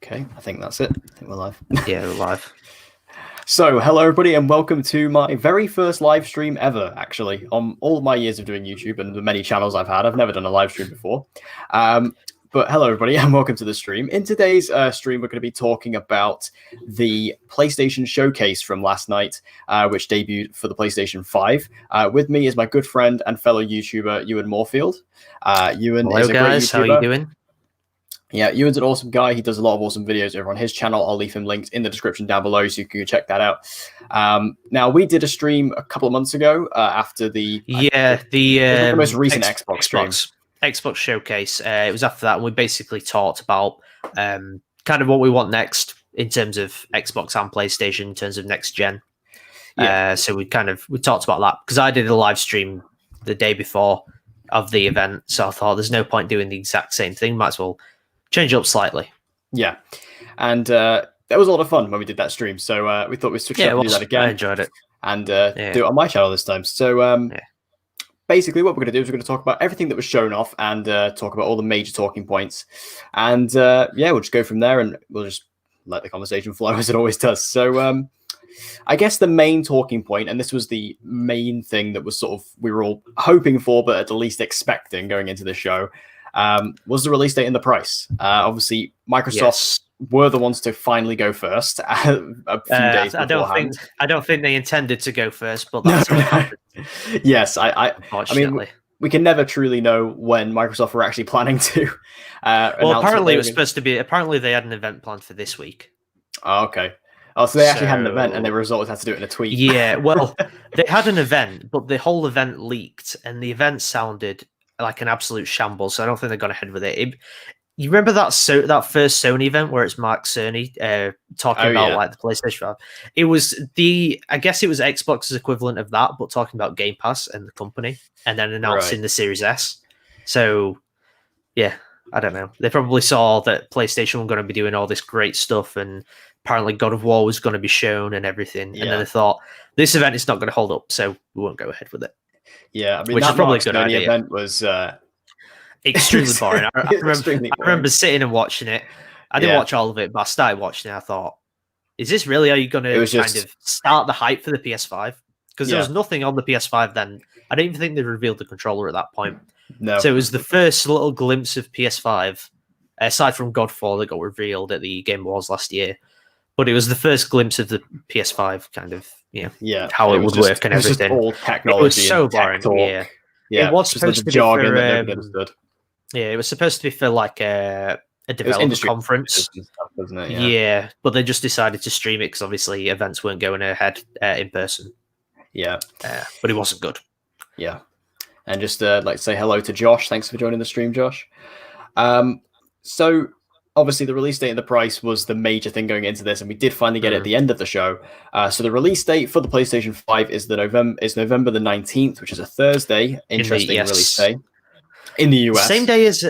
Okay, I think that's it. I think we're live. Yeah, we're live. So, hello everybody, and welcome to my very first live stream ever, actually. On all my years of doing YouTube and the many channels I've had, I've never done a live stream before. But hello everybody, and welcome to the stream. In today's stream, we're going to be talking about the PlayStation Showcase from last night, which debuted for the PlayStation 5. With me is my good friend and fellow YouTuber, Ewan Moorfield. Ewan Hello is a guys, great YouTuber. how are you doing? Yeah, Ewan's an awesome guy. He does a lot of awesome videos over on his channel. I'll leave him linked in the description down below so you can check that out. Now, we did a stream a couple of months ago after the most recent Xbox stream. Xbox Showcase. It was after that, and we basically talked about kind of what we want next in terms of Xbox and PlayStation, in terms of next gen. Yeah. So we talked about that because I did a live stream the day before of the event, so I thought there's no point doing the exact same thing. Might as well change it up slightly. Yeah, and that was a lot of fun when we did that stream. So we thought we'd switch up and do that again. I enjoyed it. And do it on my channel this time. So basically what we're going to do is we're going to talk about everything that was shown off and talk about all the major talking points. And we'll just go from there and we'll just let the conversation flow as it always does. So I guess the main talking point, and this was the main thing that was sort of we were all hoping for, but at the least expecting going into the show, was the release date and the price. Obviously, Microsoft were the ones to finally go first a few days beforehand. I don't think they intended to go first, but that's what happened. Yes, I mean, we can never truly know when Microsoft were actually planning to. Well, apparently it was supposed to be. Apparently, they had an event planned for this week. Oh, okay. Oh, so they actually had an event, and the result had to do it in a tweet. Yeah, well, they had an event, but the whole event leaked, and the event sounded like an absolute shambles. So I don't think they've gone ahead with it. You remember that first Sony event where it's Mark Cerny talking about like the PlayStation 5? It was I guess it was Xbox's equivalent of that, but talking about Game Pass and the company, and then announcing the Series S. So yeah, I don't know. They probably saw that PlayStation were going to be doing all this great stuff, and apparently God of War was going to be shown and everything. And then they thought, this event is not going to hold up, so we won't go ahead with it. Yeah, I mean, which is probably a good idea. Event was extremely boring. I remember sitting and watching it. I didn't watch all of it, but I started watching it. I thought, is this really how you're going to kind of start the hype for the PS5? Because there was nothing on the PS5 then. I don't even think they revealed the controller at that point. No. So it was the first little glimpse of PS5, aside from God 4 that got revealed at the Game Awards last year. But it was the first glimpse of the PS5 kind of, how it would work and everything. All technology. It was so boring. Yeah, it was supposed to be jargon for, that nobody understood. Yeah, it was supposed to be for like a developer conference. Stuff, wasn't it? Yeah, but they just decided to stream it because obviously events weren't going ahead in person. Yeah, but it wasn't good. Yeah, and just like to say hello to Josh. Thanks for joining the stream, Josh. So obviously the release date and the price was the major thing going into this, and we did finally get it at the end of the show. So the release date for the PlayStation 5 is November the 19th, which is a Thursday. Interesting release day. In the US. Same day as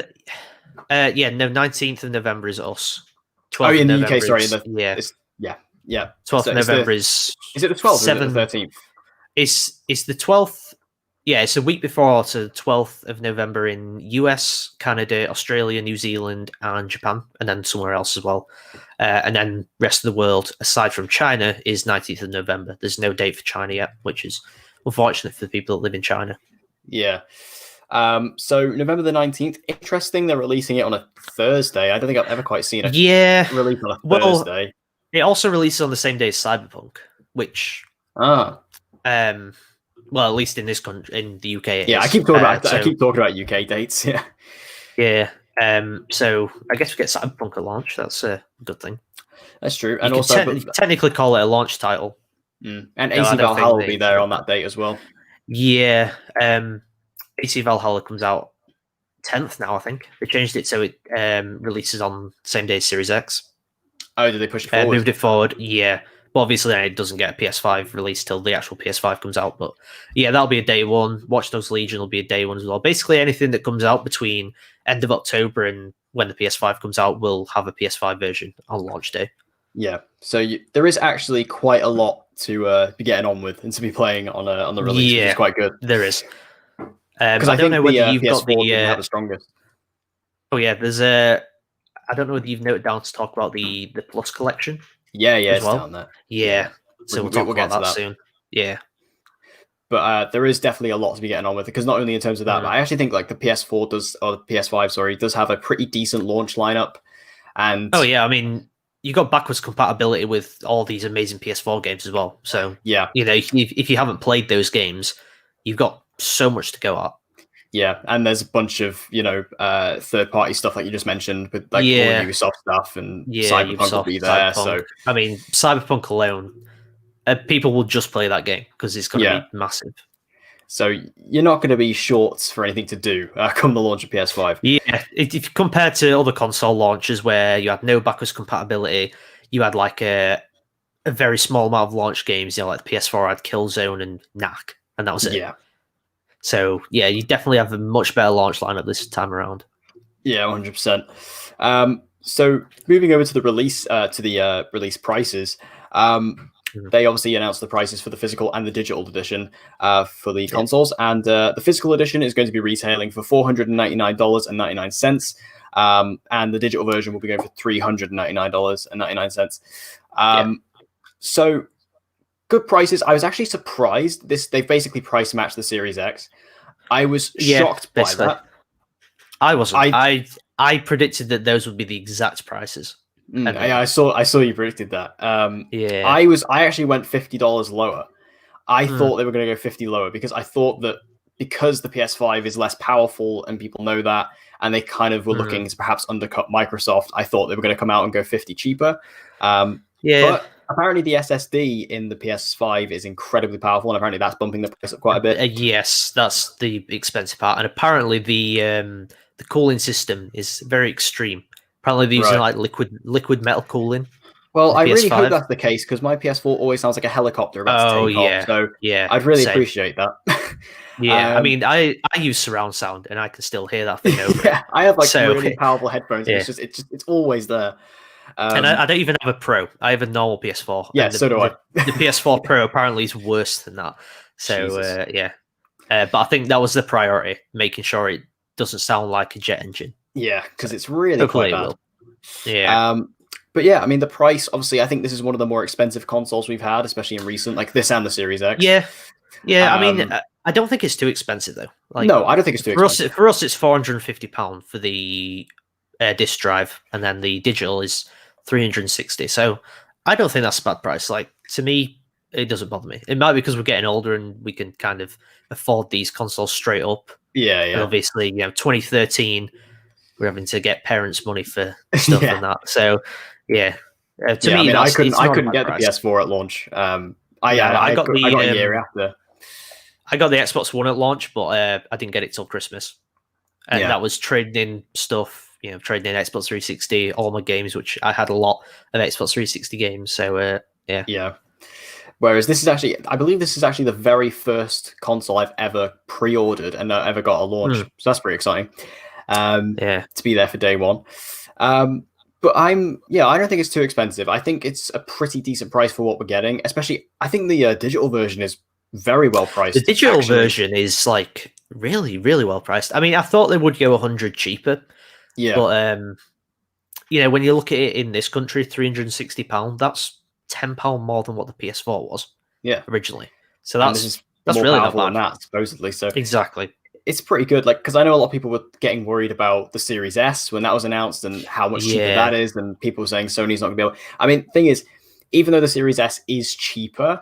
19th of November is us. 12th in the UK, sorry. 12th of November is it the 12th or the 13th? It's the 12th. Yeah, it's a week before to the 12th of November in US, Canada, Australia, New Zealand, and Japan, and then somewhere else as well. And then rest of the world, aside from China, is 19th of November. There's no date for China yet, which is unfortunate for the people that live in China. Yeah. So November the 19th, interesting they're releasing it on a Thursday. I don't think I've ever quite seen it released on a Thursday. It also releases on the same day as Cyberpunk, which well, at least in this country, in the UK, it is. I keep talking about UK dates. Yeah. So I guess we get Cyberpunk at launch. That's a good thing. That's true. And also, technically call it a launch title. And AC Valhalla will be there on that date as well. Yeah. AC Valhalla comes out 10th now, I think. They changed it so it releases on the same day as Series X. Oh, did they push it forward? Moved it forward, yeah. But obviously, it doesn't get a PS5 release till the actual PS5 comes out. But yeah, that'll be a day one. Watch Dogs Legion will be a day one as well. Basically, anything that comes out between end of October and when the PS5 comes out will have a PS5 version on launch day. Yeah, so there is actually quite a lot to be getting on with and to be playing on the release, which is quite good. There is. Because I don't know whether you've got the strongest. Oh yeah, there's a. I don't know whether you've noted down to talk about the Plus collection. Yeah, as it's well. down there. Yeah. So we'll talk about that soon. Yeah. But there is definitely a lot to be getting on with, because not only in terms of that, but I actually think like the PS4 or the PS5, sorry, does have a pretty decent launch lineup. And yeah, I mean, you got backwards compatibility with all these amazing PS4 games as well. So yeah, if you haven't played those games, you've got so much to go at. Yeah, and there's a bunch of third-party stuff like you just mentioned, with like all Ubisoft stuff, and Cyberpunk will be there. So I mean, Cyberpunk alone, people will just play that game because it's going to be massive. So you're not going to be short for anything to do come the launch of PS5. Yeah, if compared to other console launches where you had no backwards compatibility, you had like a very small amount of launch games. Like the PS4 had Killzone and Knack, and that was it. Yeah. So yeah, you definitely have a much better launch lineup this time around. Yeah, 100%. So moving over to the release prices. They obviously announced the prices for the physical and the digital edition for the consoles, and the physical edition is going to be retailing for $499.99, and the digital version will be going for $399.99. So good prices. I was actually surprised. They've basically price matched the Series X. I was shocked by that. I wasn't. I predicted that those would be the exact prices. I saw you predicted that. Yeah, I actually went $50 lower. I thought they were going to go 50 lower, because I thought that because the PS5 is less powerful and people know that, and they kind of were looking to perhaps undercut Microsoft, I thought they were going to come out and go 50 cheaper. But apparently the SSD in the PS5 is incredibly powerful, and apparently that's bumping the price up quite a bit. Yes, that's the expensive part, and apparently the cooling system is very extreme. Apparently they're using like liquid metal cooling. Well, I really hope that's the case, because my PS4 always sounds like a helicopter about to take off. So I'd really appreciate that. I mean, I use surround sound, and I can still hear that thing over. Yeah, I have like really powerful headphones. And it's always there. And I don't even have a Pro. I have a normal PS4. Yeah, so do I. The PS4 Pro apparently is worse than that. So but I think that was the priority, making sure it doesn't sound like a jet engine. Yeah, because it's really quite bad. Yeah. But yeah, I mean, the price, obviously, I think this is one of the more expensive consoles we've had, especially in recent, like this and the Series X. Yeah. I mean, I don't think it's too expensive, though. Like, no, I don't think it's too expensive. For us, it's £450 for the disc drive, and then the digital is $360. So I don't think that's a bad price. Like, to me, it doesn't bother me. It might be because we're getting older and we can kind of afford these consoles straight up. Yeah. And obviously, 2013, we're having to get parents' money for stuff and that. So, to me, I mean, I couldn't get the PS4 at launch. I got a year after. I got the Xbox One at launch, but I didn't get it till Christmas, and that was trading in stuff. Trading in Xbox 360, all my games, which I had a lot of Xbox 360 games. So, yeah. Whereas this is actually, I believe this is actually the very first console I've ever pre-ordered and ever got a launch. So that's pretty exciting. To be there for day one. But I don't think it's too expensive. I think it's a pretty decent price for what we're getting. Especially, I think the digital version is very well priced. The digital version is like really, really well priced. I mean, I thought they would go 100 cheaper. Yeah. But when you look at it in this country, £360, that's £10 more than what the PS4 was. Yeah. Originally. So that's more really powerful not bad. than that, supposedly. So exactly. It's pretty good, like, because I know a lot of people were getting worried about the Series S when that was announced and how much cheaper that is, and people were saying Sony's not going to be able. I mean, thing is, even though the Series S is cheaper,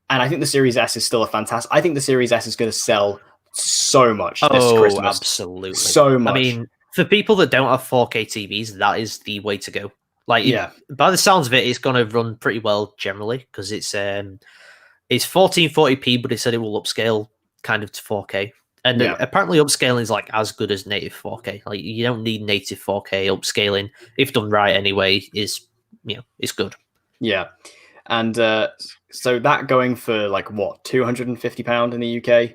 and I think the Series S is still I think the Series S is going to sell so much this Christmas. Absolutely, so much. I mean, for people that don't have 4K TVs, that is the way to go. Like, by the sounds of it, it's going to run pretty well generally, because it's 1440p, but it said it will upscale kind of to 4K. And apparently upscaling is like as good as native 4K. Like, you don't need native 4K. Upscaling, if done right anyway, is it's good. Yeah. And so that going for like what, £250 in the UK?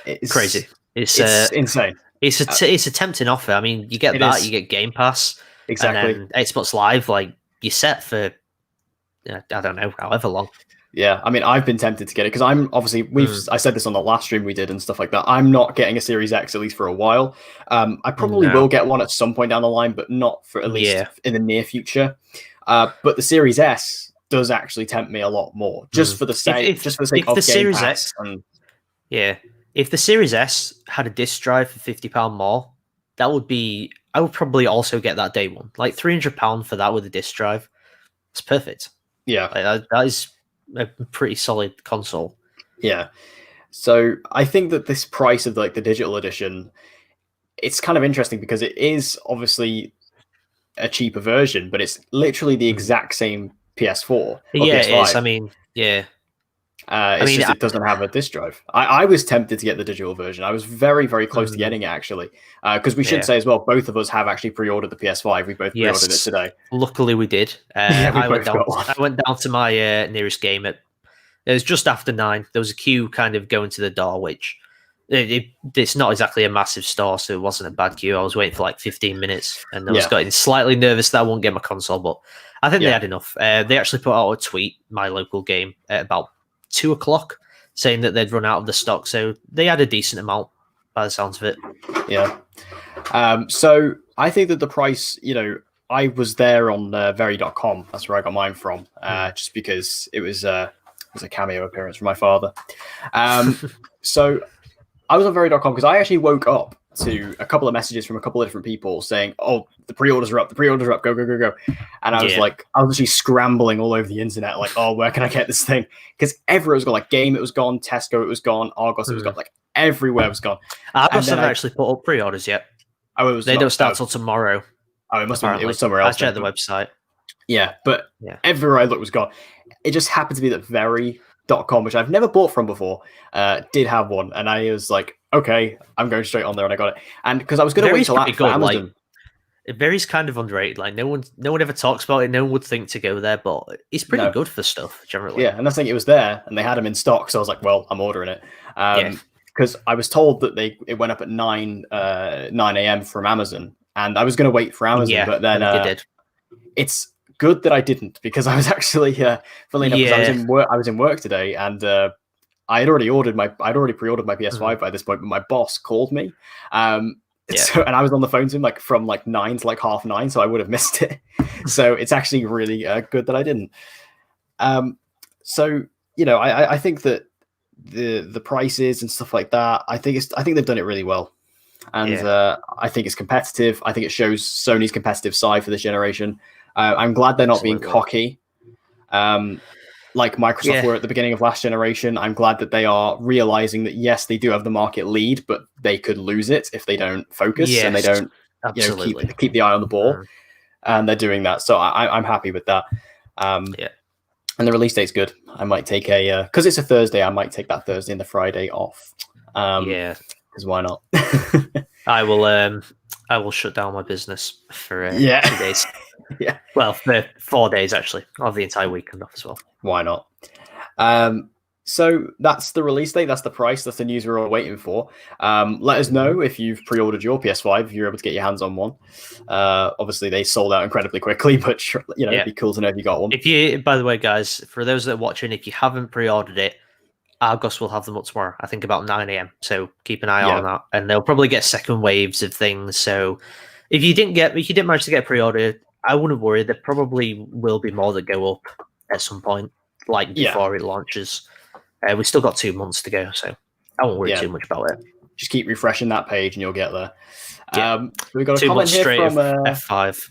It's crazy. It's insane. It's a tempting offer. I mean, you get you get Game Pass, exactly, and then Xbox Live. Like, you're set for I don't know, however long. Yeah, I mean, I've been tempted to get it because I'm obviously I said this on the last stream we did and stuff like that. I'm not getting a Series X at least for a while. I probably will get one at some point down the line, but not for at least in the near future. But the Series S does actually tempt me a lot more, just for the sake, of the Game Series Pass. If the Series S had a disc drive for £50 more, I would probably also get that day one, like £300 for that with a disc drive. It's perfect. Yeah, like, that is a pretty solid console. Yeah, so I think that this price of like the digital edition, it's kind of interesting because it is obviously a cheaper version, but it's literally the exact same PS4 or PS5. It is. I mean, yeah. It doesn't have a disc drive. I was tempted to get the digital version. I was very, very close to getting it, actually. Because we should say as well, both of us have actually pre-ordered the PS5. We both pre-ordered it today. Luckily, we did. I went down to my nearest game. It was just after 9. There was a queue kind of going to the door, which it's not exactly a massive store, so it wasn't a bad queue. I was waiting for like 15 minutes, and I was getting slightly nervous that I wouldn't get my console, but I think they had enough. They actually put out a tweet, my local game, at about 2 o'clock, saying that they'd run out of the stock, so they had a decent amount by the sounds of it. Yeah. So I think that the price, I was there on very.com. That's where I got mine from, just because it was a cameo appearance from my father. So I was on very.com because I actually woke up to a couple of messages from a couple of different people saying, "Oh, the pre-orders are up, go, go, go, go." And I was like, I was actually scrambling all over the internet, like, "Oh, where can I get this thing?" Because everywhere was gone. Like Game, it was gone. Tesco, it was gone. Argos, it was gone. Like everywhere was gone. Argos haven't actually put up pre-orders yet. They don't start till tomorrow. Oh, it must have been, it was somewhere else. I checked the website. Yeah, but everywhere I looked was gone. It just happened to be that very.com, which I've never bought from before, did have one, and I was like, okay, I'm going straight on there, and I got it. And because I was going to wait till after Amazon. Very's kind of underrated. Like no one ever talks about it. No one would think to go there, but it's pretty good for stuff generally. Yeah, and I think it was there, and they had them in stock, so I was like, well, I'm ordering it. Because I was told that it went up at 9 a.m. from Amazon, and I was going to wait for Amazon, but then it's good that I didn't, because I was actually, funnily enough, because I was in work today, and I'd already pre-ordered my PS5 by this point, but my boss called me. So, and I was on the phone to him from 9 to 9:30, so I would have missed it. So it's actually really good that I didn't. So I think that the prices and stuff like that, I think they've done it really well, and I think it's competitive. I think it shows Sony's competitive side for this generation. I'm glad they're not being cocky, like Microsoft were at the beginning of last generation. I'm glad that they are realizing that yes, they do have the market lead, but they could lose it if they don't focus and they don't keep the eye on the ball. And they're doing that, so I'm happy with that. And the release date's good. I might take because it's a Thursday. I might take that Thursday and the Friday off. Because why not? I will shut down my business for 2 days. Well, for 4 days actually. I'll have the entire weekend off as well. Why not? So that's the release date. That's the price. That's the news we're all waiting for. Let us know if you've pre-ordered your PS5, if you're able to get your hands on one. Obviously, they sold out incredibly quickly, but it'd be cool to know if you got one. By the way, guys, for those that are watching, if you haven't pre-ordered it, Argos will have them up tomorrow, I think about 9 a.m. So keep an eye on that, and they'll probably get second waves of things. So if you didn't manage to get pre-order, I wouldn't worry. There probably will be more that go up at some point, before it launches. We've still got 2 months to go, so I won't worry too much about it. Just keep refreshing that page, and you'll get there. We've got a 2 comment months here straight from F5.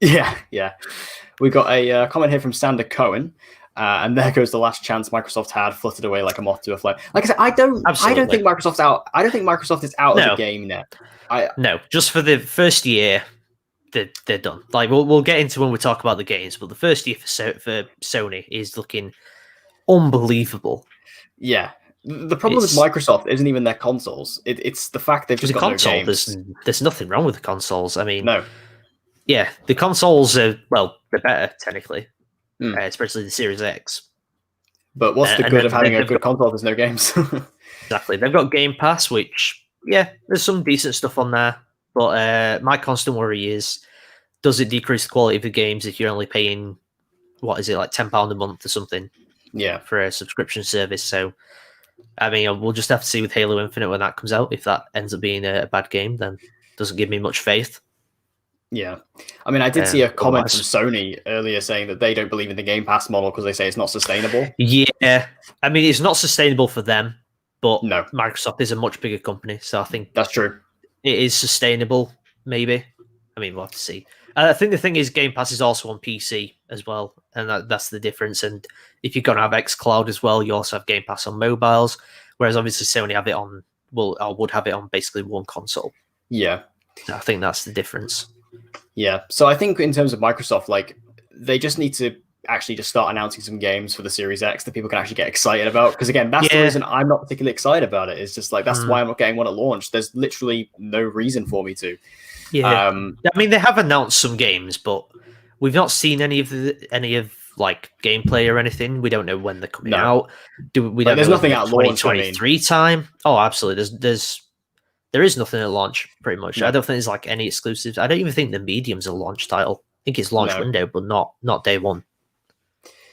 Yeah. We got a comment here from Sander Cohen. And there goes the last chance Microsoft had, fluttered away like a moth to a flame. Like I said, I don't think Microsoft's out. I don't think Microsoft is out of the game yet. No, just for the first year, they're done. Like we'll get into when we talk about the games, but the first year for Sony is looking unbelievable. Yeah, the problem with Microsoft isn't even their consoles. It's the fact they've just got no games. There's nothing wrong with the consoles. I mean, no. Yeah, the consoles are they're better technically. Especially the Series X. But what's the good of having a good console if there's no games? Exactly. They've got Game Pass, which, there's some decent stuff on there. But my constant worry is, does it decrease the quality of the games if you're only paying, what is it, like £10 a month or something? Yeah. for a subscription service. So, I mean, we'll just have to see with Halo Infinite when that comes out. If that ends up being a bad game, then it doesn't give me much faith. Yeah. I mean, I did see a comment from Otherwise, Sony earlier saying that they don't believe in the Game Pass model because they say it's not sustainable. yeah, I mean, it's not sustainable for them, but No. Microsoft is a much bigger company, so I think That's true. it is sustainable. Maybe. I mean, we'll have to see. I think the thing is, Game Pass is also on PC as well, and that's the difference. And if you're going to have xCloud as well, you also have Game Pass on mobiles, whereas obviously Sony have it on, I would have it on basically one console. Yeah. So I think that's the difference. Yeah. So I think in terms of Microsoft, like, they just need to actually just start announcing some games for the Series X that people can actually get excited about. Because again, that's the reason I'm not particularly excited about it. It's just like, that's why I'm not getting one at launch. There's literally no reason for me to. Yeah, I mean, they have announced some games, but we've not seen any of like gameplay or anything. We don't know when they're coming out. We don't there's know nothing at 2023 launch, time. Oh, absolutely. There is nothing at launch, pretty much. No. I don't think there's like any exclusives. I don't even think the Medium's a launch title. I think it's launch window, but not day one.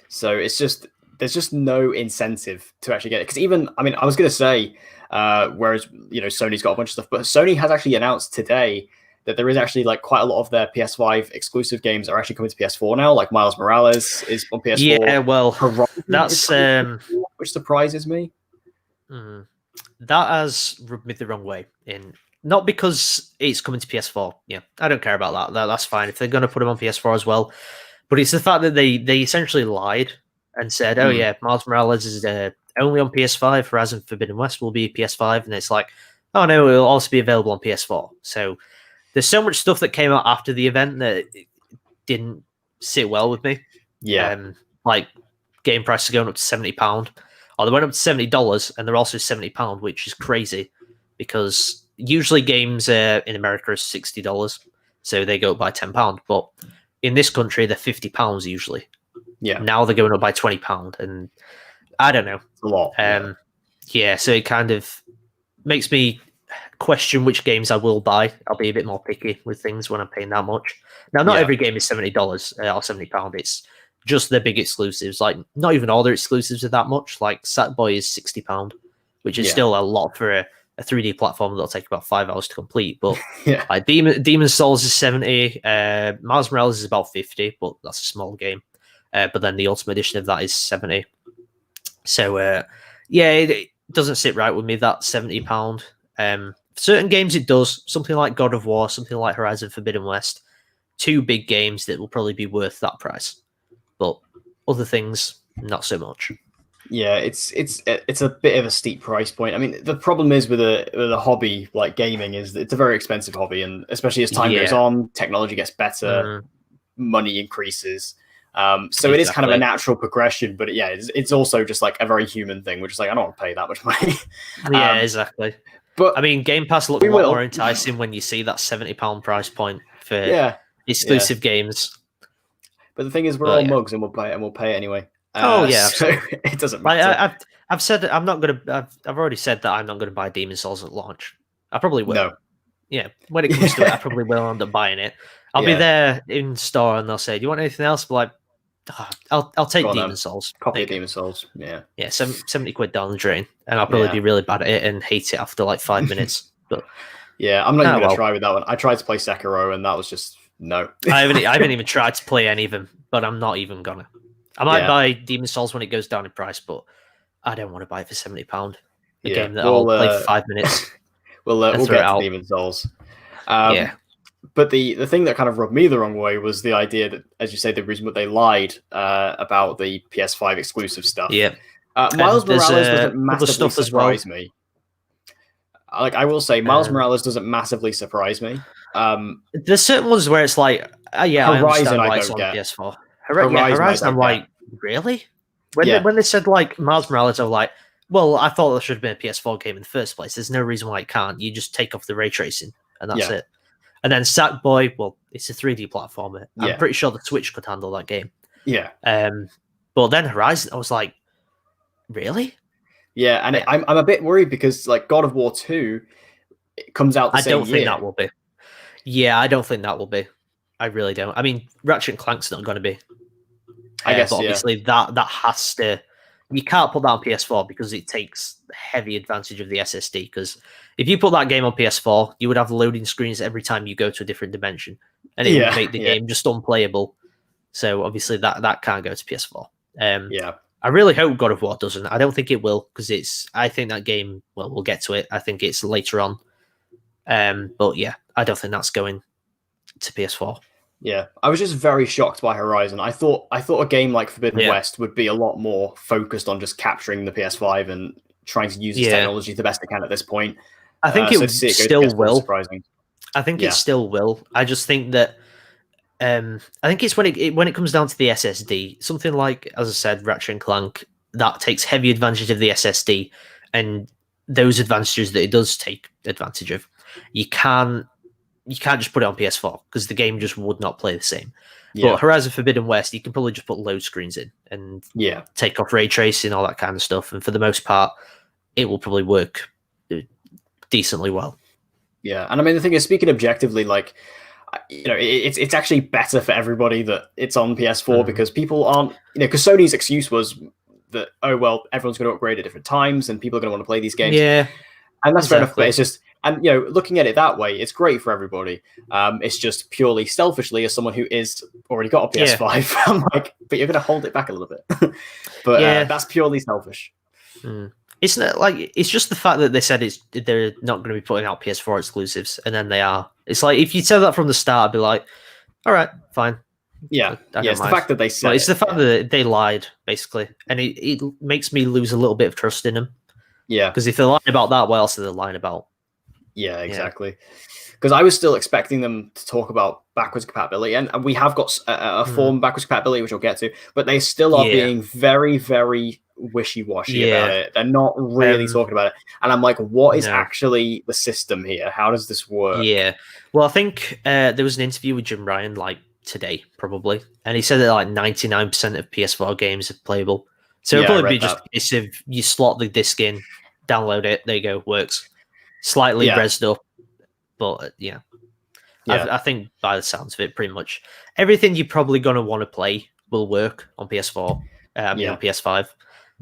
So it's just, there's just no incentive to actually get it. Because even, I mean, I was going to say, whereas, you know, Sony's got a bunch of stuff, but Sony has actually announced today that there is actually like quite a lot of their PS5 exclusive games are actually coming to PS4 now. Like Miles Morales is on PS4. Yeah, well, Horizon that's which surprises me. That has rubbed me the wrong way. Not because it's coming to PS4. Yeah, I don't care about that. That's fine if they're going to put them on PS4 as well. But it's the fact that they essentially lied and said, "Oh yeah, Miles Morales is only on PS5. Horizon Forbidden West will be PS5," and it's like, "Oh no, it will also be available on PS4." So there's so much stuff that came out after the event that didn't sit well with me. Yeah, like game prices are going up to £70. Or they went up to $70, and they're also £70, which is crazy because usually games in America are $60, so they go up by £10. But in this country, they're £50 usually. Yeah. Now they're going up by £20, and I don't know. It's a lot. Yeah, so it kind of makes me question which games I will buy. I'll be a bit more picky with things when I'm paying that much. Now, not every game is $70 or £70. It's just the big exclusives. Like, not even all their exclusives are that much. Like, Sackboy is £60, which is still a lot for a 3D platform that'll take about 5 hours to complete. But like Demon Souls is 70. Miles Morales is about 50, but that's a small game. But then the Ultimate Edition of that is 70. So, it doesn't sit right with me, that £70. Certain games it does. Something like God of War, something like Horizon Forbidden West. 2 big games that will probably be worth that price. But other things, not so much. Yeah, it's a bit of a steep price point. I mean, the problem is with a hobby like gaming is that it's a very expensive hobby, and especially as time goes on, technology gets better, money increases. So it is kind of a natural progression, but it's also just like a very human thing, which is like, I don't want to pay that much money. Yeah, exactly. But I mean, Game Pass looks a lot more enticing when you see that £70 price point for exclusive games. But the thing is, we're all mugs, and we'll pay it anyway. So it doesn't matter. I've said I'm not gonna. I've already said that I'm not gonna buy Demon Souls at launch. I probably will. No. Yeah, when it comes to it, I probably will end up buying it. I'll be there in store, and they'll say, "Do you want anything else?" But like, I'll take Demon Souls. Copy of Demon Souls. Yeah. 70 quid down the drain, and I'll probably be really bad at it and hate it after like 5 minutes. But I'm not even gonna try with that one. I tried to play Sekiro, and that was just no. I haven't even tried to play any of them, but I'm not even gonna. I might buy Demon Souls when it goes down in price, but I don't want to buy it for £70. A game that I'll play for 5 minutes. we'll get to Demon Souls. But the thing that kind of rubbed me the wrong way was the idea that, as you say, the reason that they lied about the PS5 exclusive stuff. Yeah. Miles Morales doesn't massively surprise me. Like, I will say, Miles Morales doesn't massively surprise me. There's certain ones where it's like, Horizon, I understand why it's on PS4. Horizon, I'm like, really? When they said like Miles Morales, I was like, well, I thought there should have been a PS4 game in the first place. There's no reason why it can't. You just take off the ray tracing, and that's it. And then Sackboy, well, it's a 3D platformer. I'm pretty sure the Switch could handle that game. Yeah. But then Horizon, I was like, really? Yeah, and I'm a bit worried because like God of War 2 comes out the same year. I don't think that will be. Yeah, I don't think that will be. I really don't. I mean, Ratchet and Clank's not going to be. I guess, but obviously that has to you can't put that on PS4 because it takes heavy advantage of the SSD. Because if you put that game on PS4, you would have loading screens every time you go to a different dimension, and it would make the game just unplayable. So obviously that can't go to PS4. I really hope God of War doesn't. I don't think it will, because I think that game. Well, we'll get to it. I think it's later on. But yeah, I don't think that's going to PS4. Yeah, I was just very shocked by Horizon. I thought a game like Forbidden West would be a lot more focused on just capturing the PS5 and trying to use its technology the best it can at this point. I think it still will. Surprising. I think it still will. I just think that I think it's when it comes down to the SSD, something like, as I said, Ratchet and Clank, that takes heavy advantage of the SSD, and those advantages that it does take advantage of, you can't just put it on PS4 because the game just would not play the same. But Horizon Forbidden West, you can probably just put load screens in and take off ray tracing, all that kind of stuff, and for the most part, it will probably work decently well. Yeah, and I mean, the thing is, speaking objectively, like, it's actually better for everybody that it's on PS4 because people aren't, because Sony's excuse was that, oh, well, everyone's going to upgrade at different times and people are going to want to play these games. Yeah. And that's fair enough, but it's just, and looking at it that way, it's great for everybody. It's just purely selfishly, as someone who is already got a PS5, I'm like, but you're going to hold it back a little bit. But that's purely selfish. It's not like, it's just the fact that they said they're not going to be putting out PS4 exclusives, and then they are. It's like, if you said that from the start, I'd be like, all right, fine. Yeah, it's the fact that they said it's the fact that they lied, basically, and it makes me lose a little bit of trust in them. Yeah, because if they're lying about that, what else are they lying about? Yeah, exactly. Because I was still expecting them to talk about backwards compatibility, and we have got a form backwards compatibility, which we'll get to, but they still are being very, very wishy-washy about it. They're not really talking about it. And I'm like, what is actually the system here? How does this work? Yeah. Well, I think there was an interview with Jim Ryan, like, today, probably, and he said that, like, 99% of PS4 games are playable. So it'll probably be just if you slot the disc in, download it, there you go, works. Slightly rezzed up, but I think by the sounds of it, pretty much everything you're probably going to want to play will work on PS4, on PS5,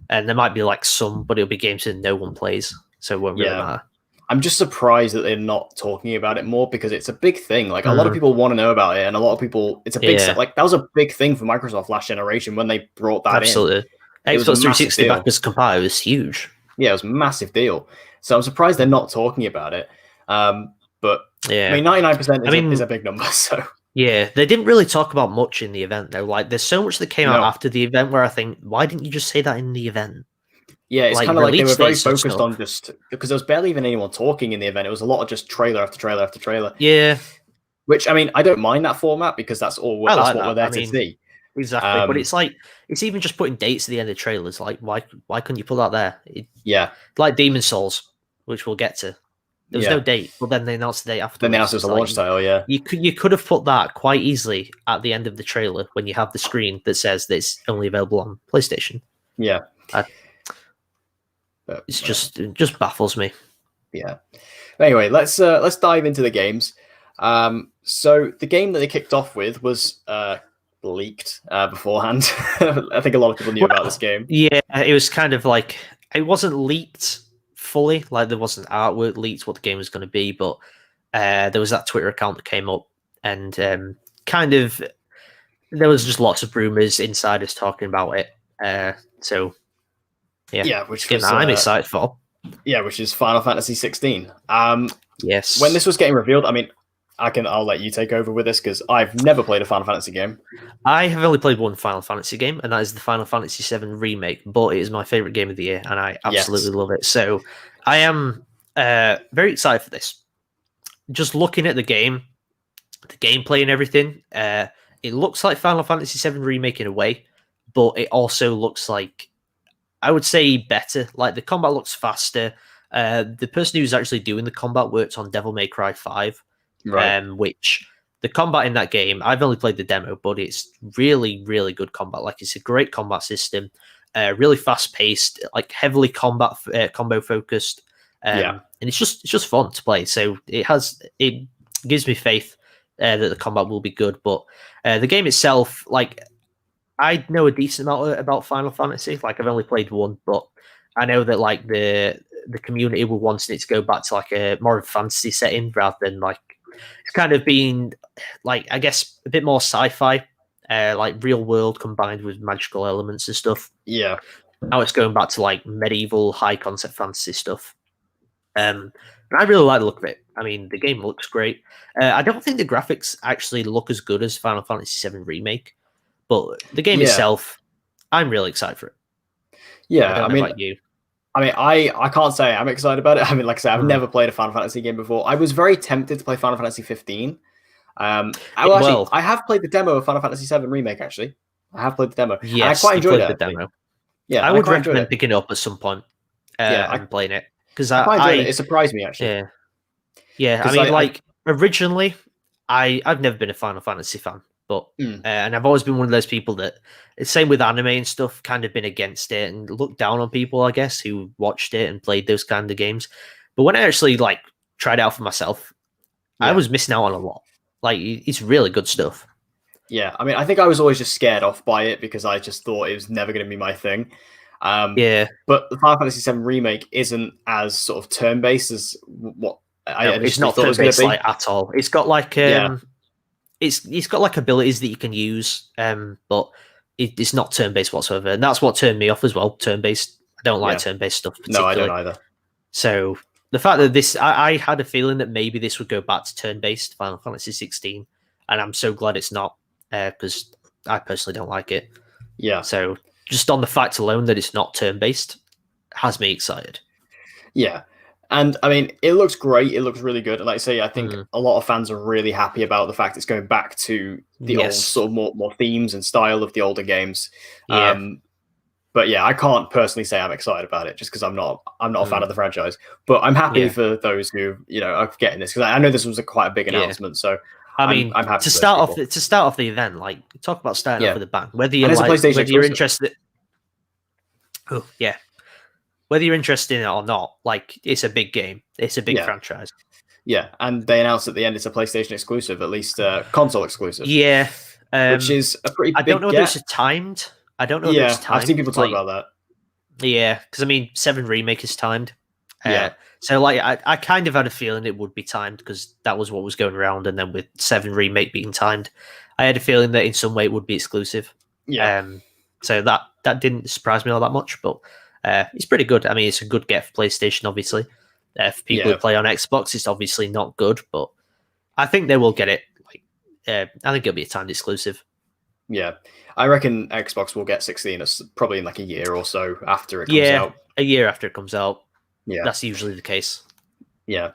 and there might be like some, but it'll be games that no one plays, so it won't really matter. I'm just surprised that they're not talking about it more, because it's a big thing. Like, a lot of people want to know about it, and a lot of people, it's a big like, that was a big thing for Microsoft last generation when they brought that in. Xbox 360 backwards compatible was huge. Yeah, it was a massive deal. So I'm surprised they're not talking about it. But I mean, 99% is a big number. So yeah, they didn't really talk about much in the event though. Like, there's so much that came out after the event where I think, why didn't you just say that in the event? Yeah, it's kind of like they were very focused on just, because there was barely even anyone talking in the event. It was a lot of just trailer after trailer after trailer. Yeah. Which, I mean, I don't mind that format, because that's all what we're there to see. Exactly, but it's like, it's even just putting dates at the end of trailers. Like, why couldn't you put that there? Like Demon Souls, which we'll get to. There was no date, but then they announced the date after. Then they announced it was a launch title. Yeah, you could have put that quite easily at the end of the trailer when you have the screen that says that it's only available on PlayStation. Yeah, it just baffles me. Yeah. Anyway, let's dive into the games. So the game that they kicked off with was leaked beforehand. I think a lot of people knew about this game. Yeah, it was kind of like, it wasn't leaked fully, like there wasn't artwork leaked what the game was going to be, but there was that Twitter account that came up, and kind of there was just lots of rumors, insiders talking about it. So which I'm excited for. Yeah, which is Final Fantasy 16. Yes. When this was getting revealed, I mean, I'll let you take over with this, because I've never played a Final Fantasy game. I have only played one Final Fantasy game, and that is the Final Fantasy VII Remake, but it is my favorite game of the year, and I absolutely love it. So I am very excited for this. Just looking at the game, the gameplay and everything, it looks like Final Fantasy VII Remake in a way, but it also looks like, I would say, better. Like, the combat looks faster. The person who's actually doing the combat worked on Devil May Cry 5. Right. Which the combat in that game, I've only played the demo, but it's really, really good combat. Like, it's a great combat system, really fast paced, like heavily combo focused, and it's just fun to play. So it gives me faith that the combat will be good. But the game itself, like, I know a decent amount about Final Fantasy. Like I've only played one, but I know that like the community were wanting it to go back to like a more of a fantasy setting rather than like it's kind of been like I guess a bit more sci-fi, like real world combined with magical elements and stuff. Yeah. Now it's going back to like medieval high concept fantasy stuff. And I really like the look of it. I mean, the game looks great. I don't think the graphics actually look as good as Final Fantasy VII Remake, but the game itself, I'm really excited for it. Yeah, I don't know about you. I mean, I can't say I'm excited about it. I mean, like I said, I've never played a Final Fantasy game before. I was very tempted to play Final Fantasy 15. I have played the demo of Final Fantasy VII Remake, actually. I have played the demo. Yes, and I quite enjoyed it. The demo. Yeah, I would recommend picking it up at some point and playing it. Because I quite enjoyed it. It surprised me, actually. Yeah. I mean, originally, I've never been a Final Fantasy fan. But and I've always been one of those people that, same with anime and stuff, kind of been against it and looked down on people, I guess, who watched it and played those kind of games. But when I actually like tried it out for myself, I was missing out on a lot. Like it's really good stuff. Yeah, I mean, I think I was always just scared off by it because I just thought it was never going to be my thing. But the Final Fantasy VII Remake isn't as sort of turn-based as what it's not turn-based like at all. It's got like It's got like abilities that you can use, but it's not turn-based whatsoever, and that's what turned me off as well. Turn-based, I don't like turn-based stuff particularly. No, I don't either. So the fact that this, I had a feeling that maybe this would go back to turn-based Final Fantasy 16, and I'm so glad it's not, because I personally don't like it. Yeah. So just on the fact alone that it's not turn-based has me excited. Yeah. And I mean, it looks great. It looks really good. And like I say, I think a lot of fans are really happy about the fact it's going back to the old sort of more themes and style of the older games. Yeah. But yeah, I can't personally say I'm excited about it just because I'm not a fan of the franchise. But I'm happy for those who are getting this because I know this was quite a big announcement. So I mean, I'm happy to start off the event. Like talk about starting off with a bang. Whether you're interested. Oh yeah. Whether you're interested in it or not, like it's a big game. It's a big franchise. Yeah, and they announced at the end it's a PlayStation exclusive, at least console exclusive. Yeah, which is a pretty big I don't know if it's timed. I don't know if it's timed. I've seen people talk about that. Yeah, because I mean, 7 Remake is timed. So like I kind of had a feeling it would be timed because that was what was going around, and then with 7 Remake being timed, I had a feeling that in some way it would be exclusive. Yeah. So that didn't surprise me all that much, but. It's pretty good. I mean, it's a good get for PlayStation, obviously. For people who play on Xbox, it's obviously not good, but I think they will get it. I think it'll be a timed exclusive. Yeah, I reckon Xbox will get 16 probably in like a year or so after it comes out. A year after it comes out. Yeah, that's usually the case. Yeah.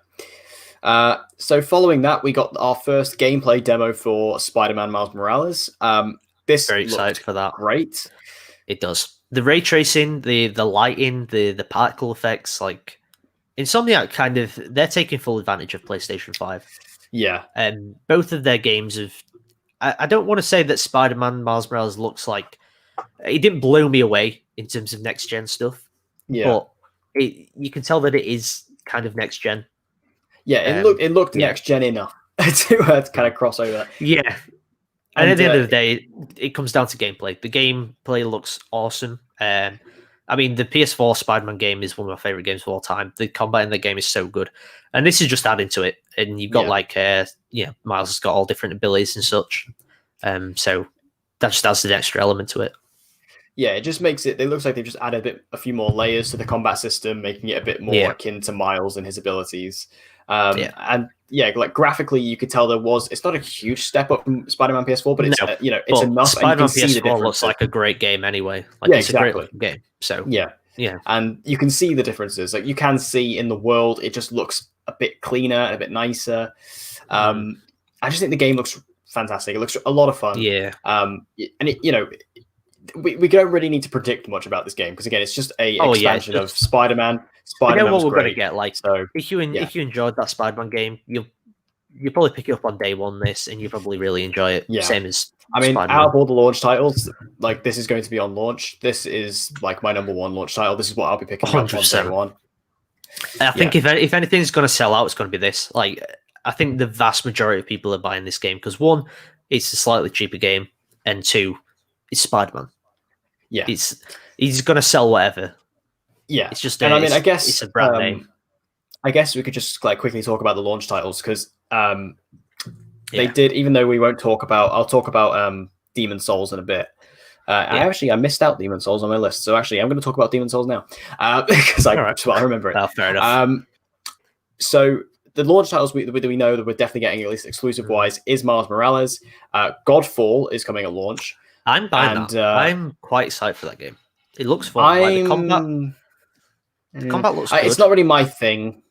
So following that, we got our first gameplay demo for SpiderMan Miles Morales. This very excited for that. Great. It does. The ray tracing, the lighting, the particle effects, like Insomniac they're taking full advantage of PlayStation 5. Yeah. And both of their games have I don't want to say that Spider-Man Miles Morales looks like it didn't blow me away in terms of next gen stuff. Yeah. But you can tell that it is kind of next gen. Yeah, it looked next gen enough to kind of cross over. Yeah. And at the end of the day, it comes down to gameplay. The gameplay looks awesome. I mean, the PS4 Spider-Man game is one of my favorite games of all time. The combat in the game is so good. And this is just adding to it. And you've got Miles has got all different abilities and such. So that just adds an extra element to it. Yeah, it just makes it looks like they've just added a few more layers to the combat system, making it a bit more akin to Miles and his abilities. And like graphically, you could tell it's not a huge step up from Spider-Man PS4, but it's it's enough. Spider-Man PS4 looks like a great game anyway. Like it's a great game. So yeah, and you can see the differences. Like you can see in the world, it just looks a bit cleaner and a bit nicer. I just think the game looks fantastic. It looks a lot of fun. Yeah. And we don't really need to predict much about this game because again, it's just a expansion of Spider-Man. Spider-Man. I know what we're going to get. Like, so if you enjoyed that Spider-Man game, you'll probably pick it up on day one. And you probably really enjoy it. Yeah. Same as Spider-Man. Out of all the launch titles, like this is going to be on launch. This is like my number one launch title. This is what I'll be picking up on day one. I think if anything's going to sell out, it's going to be this. Like, I think the vast majority of people are buying this game because one, it's a slightly cheaper game, and two, it's Spider-Man. Yeah, he's gonna sell whatever. Yeah, it's just. And I mean, I guess it's a brand name. I guess we could just like quickly talk about the launch titles because they did. Even though we won't talk about, I'll talk about Demon Souls in a bit. I missed out Demon Souls on my list, so actually I'm going to talk about Demon Souls now because I remember it. Oh, fair enough. So the launch titles we know that we're definitely getting, at least exclusive wise, is Miles Morales. Godfall is coming at launch. I'm buying that. I'm quite excited for that game. It looks fun. Like, the combat looks good. It's not really my thing,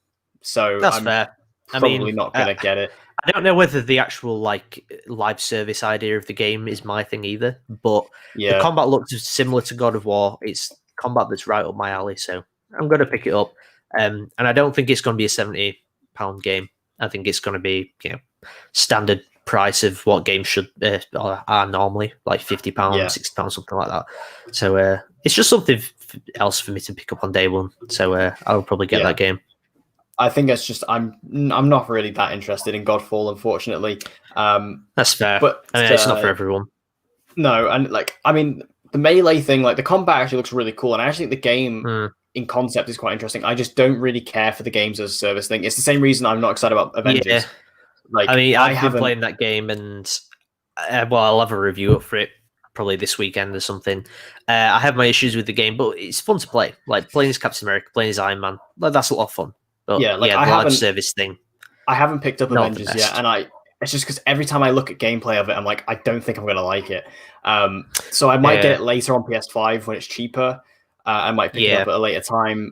so that's fair. Probably not going to get it. I don't know whether the actual like live service idea of the game is my thing either, but the combat looks similar to God of War. It's combat that's right up my alley, so I'm going to pick it up. And I don't think it's going to be a £70 game. I think it's going to be standard price of what games should are normally, like £50, £60, something like that. So it's just something else for me to pick up on day one. So I'll probably get that game. I think it's just I'm not really that interested in Godfall, unfortunately. That's fair, but it's not for everyone. No, and the melee thing, like the combat actually looks really cool, and I actually think the game in concept is quite interesting. I just don't really care for the games as a service thing. It's the same reason I'm not excited about Avengers. Yeah. Like, I've been playing that game, and I'll have a review up for it probably this weekend or something. I have my issues with the game, but it's fun to play. Like playing as Captain America, playing as Iron Man, that's a lot of fun. But, the live service thing. I haven't picked up Avengers yet, and it's just because every time I look at gameplay of it, I'm like, I don't think I'm going to like it. So I might get it later on PS5 when it's cheaper. I might pick it up at a later time.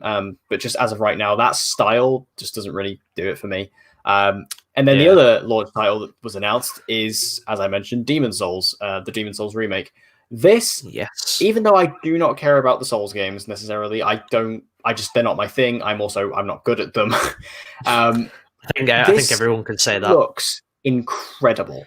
But just as of right now, that style just doesn't really do it for me. And then the other launch title that was announced is, as I mentioned, Demon Souls, the Demon Souls remake. This, even though I do not care about the Souls games necessarily, they're not my thing. I'm not good at them. I think everyone can say that. Looks incredible.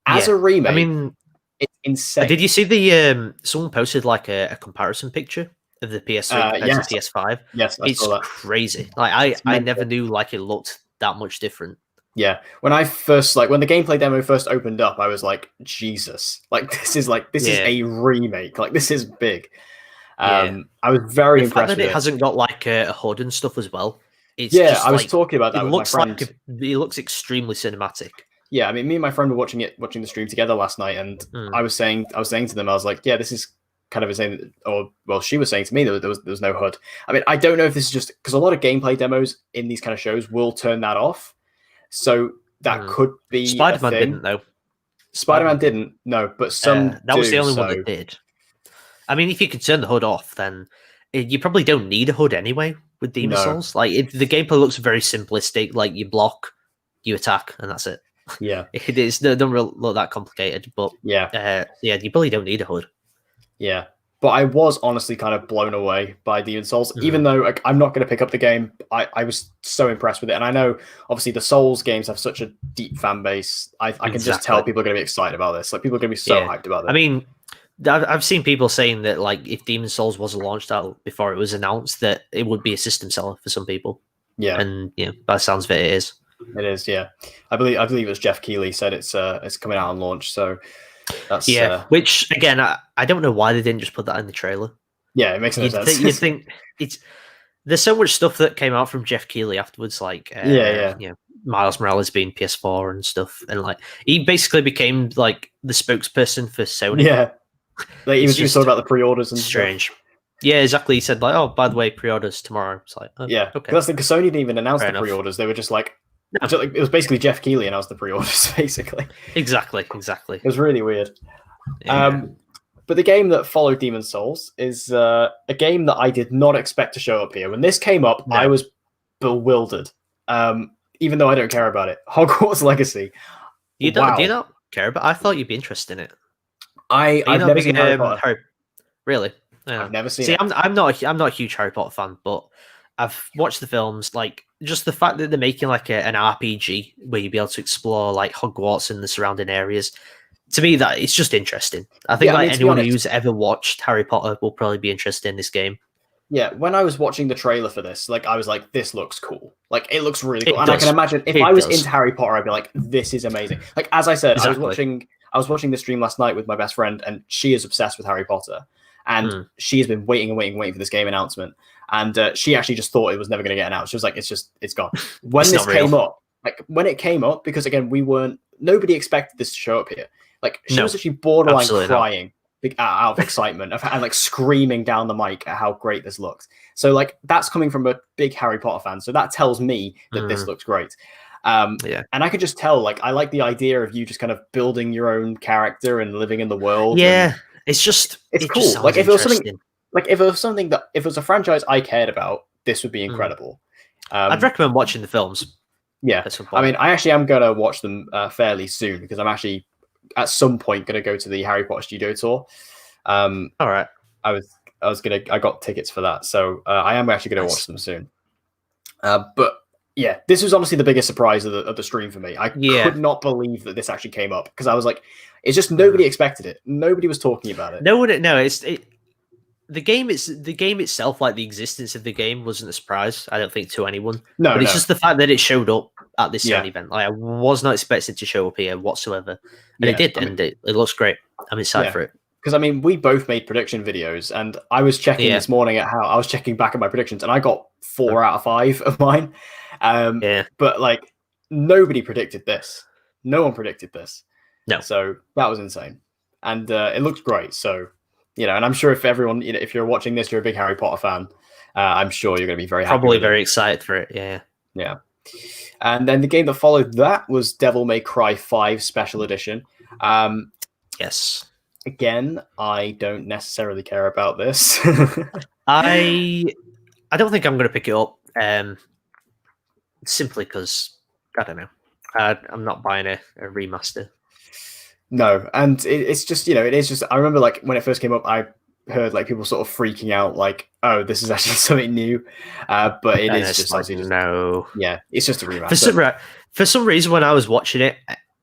As a remake, I mean, it's insane. Did you see the someone posted like a comparison picture of the PS3 compared to PS5? Yes, it's saw that. Crazy. Like I never knew like it looked that much different. Yeah, when I first when the gameplay demo first opened up, I was like, Jesus, this is a remake. Like this is big. I was very impressed with it. It hasn't got like a HUD and stuff as well. It's I was talking about that with my friend. It looks extremely cinematic. Yeah, I mean, me and my friend were watching the stream together last night, and I was saying to them, I was like, yeah, this is kind of insane. She was saying to me that there was no HUD. I mean, I don't know if this is just because a lot of gameplay demos in these kind of shows will turn that off. So that could be Spider-Man didn't though. Spider-Man didn't, no, but some that was the only one that did. I mean, if you could turn the HUD off, then you probably don't need a HUD anyway with Demon Souls. Like the gameplay looks very simplistic. Like you block, you attack, and that's it. Yeah, it don't really look that complicated. But you probably don't need a HUD. Yeah, but I was honestly kind of blown away by Demon Souls, even though I'm not going to pick up the game. I was so impressed with it, and I know obviously the Souls games have such a deep fan base. I can just tell people are going to be excited about this. Like people are going to be so hyped about this. I mean, I've seen people saying that like if Demon Souls was a launch title before it was announced, that it would be a system seller for some people. Yeah, and by the sounds of it, it is. It is. Yeah, I believe it was Jeff Keighley said it's coming out on launch. So. That's, which again, I don't know why they didn't just put that in the trailer. Yeah, it makes no sense. You think there's so much stuff that came out from Jeff Keighley afterwards, like Miles Morales being PS4 and stuff, and like he basically became like the spokesperson for Sony. Yeah, like he was just talking about the pre-orders and strange. Stuff. Yeah, exactly. He said like, "Oh, by the way, pre-orders tomorrow." It's like, okay. That's because Sony didn't even announce the pre-orders. They were just like. No. It was basically Jeff Keighley announced the pre-orders, basically. Exactly. It was really weird. Yeah. But the game that followed Demon Souls is a game that I did not expect to show up here. When this came up, I was bewildered, even though I don't care about it. Hogwarts Legacy. Do you not care about it? I thought you'd be interested in it. I've never seen Harry Potter. Really? Yeah. I've never seen it. I'm not a huge Harry Potter fan, but I've watched the films. Like just the fact that they're making like an RPG where you'll be able to explore like Hogwarts and the surrounding areas. To me, that it's just interesting. I think anyone who's ever watched Harry Potter will probably be interested in this game. Yeah, when I was watching the trailer for this, like I was like, "This looks cool. Like it looks really cool." And I can imagine if I was into Harry Potter, I'd be like, "This is amazing." Like as I said, I was watching I was watching the stream last night with my best friend, and she is obsessed with Harry Potter, and she has been waiting for this game announcement. And she actually just thought it was never going to get announced. She was like, it's gone. When this came up, when it came up, because again, nobody expected this to show up here. Like, she was actually borderline crying out of excitement and like screaming down the mic at how great this looks. So like, that's coming from a big Harry Potter fan. So that tells me that this looks great. And I could just tell, like, I like the idea of you just kind of building your own character and living in the world. Yeah, it's cool. Like, if it was something that, if it was a franchise I cared about, this would be incredible. I'd recommend watching the films. Yeah, I mean, I actually am going to watch them fairly soon, because I'm actually at some point going to go to the Harry Potter studio tour. All right. I got tickets for that, so I am actually going to watch them soon. But yeah, this was honestly the biggest surprise of the stream for me. I could not believe that this actually came up, because I was like, it's just nobody expected it. Nobody was talking about it. The game itself, like the existence of the game, wasn't a surprise, I don't think, to anyone. No, but it's just the fact that it showed up at this event. Like, I was not expected to show up here whatsoever, and it did, and it looks great. I'm excited for it. Because I mean, we both made prediction videos, and I was checking this morning I was checking back at my predictions, and I got 4 out of 5 of mine. But like, nobody predicted this. No one predicted this. No. So that was insane, and it looked great. So. And I'm sure if everyone, if you're watching this, you're a big Harry Potter fan, I'm sure you're going to be very happy. Probably very excited for it, yeah. Yeah. And then the game that followed that was Devil May Cry 5 Special Edition. Yes. Again, I don't necessarily care about this. I don't think I'm going to pick it up, simply because, I don't know, I'm not buying a remaster. No, and it's just, it is just, I remember like when it first came up, I heard like people sort of freaking out like, oh, this is actually something new. But it is just like, no. Yeah, it's just a remaster. For some reason, when I was watching it,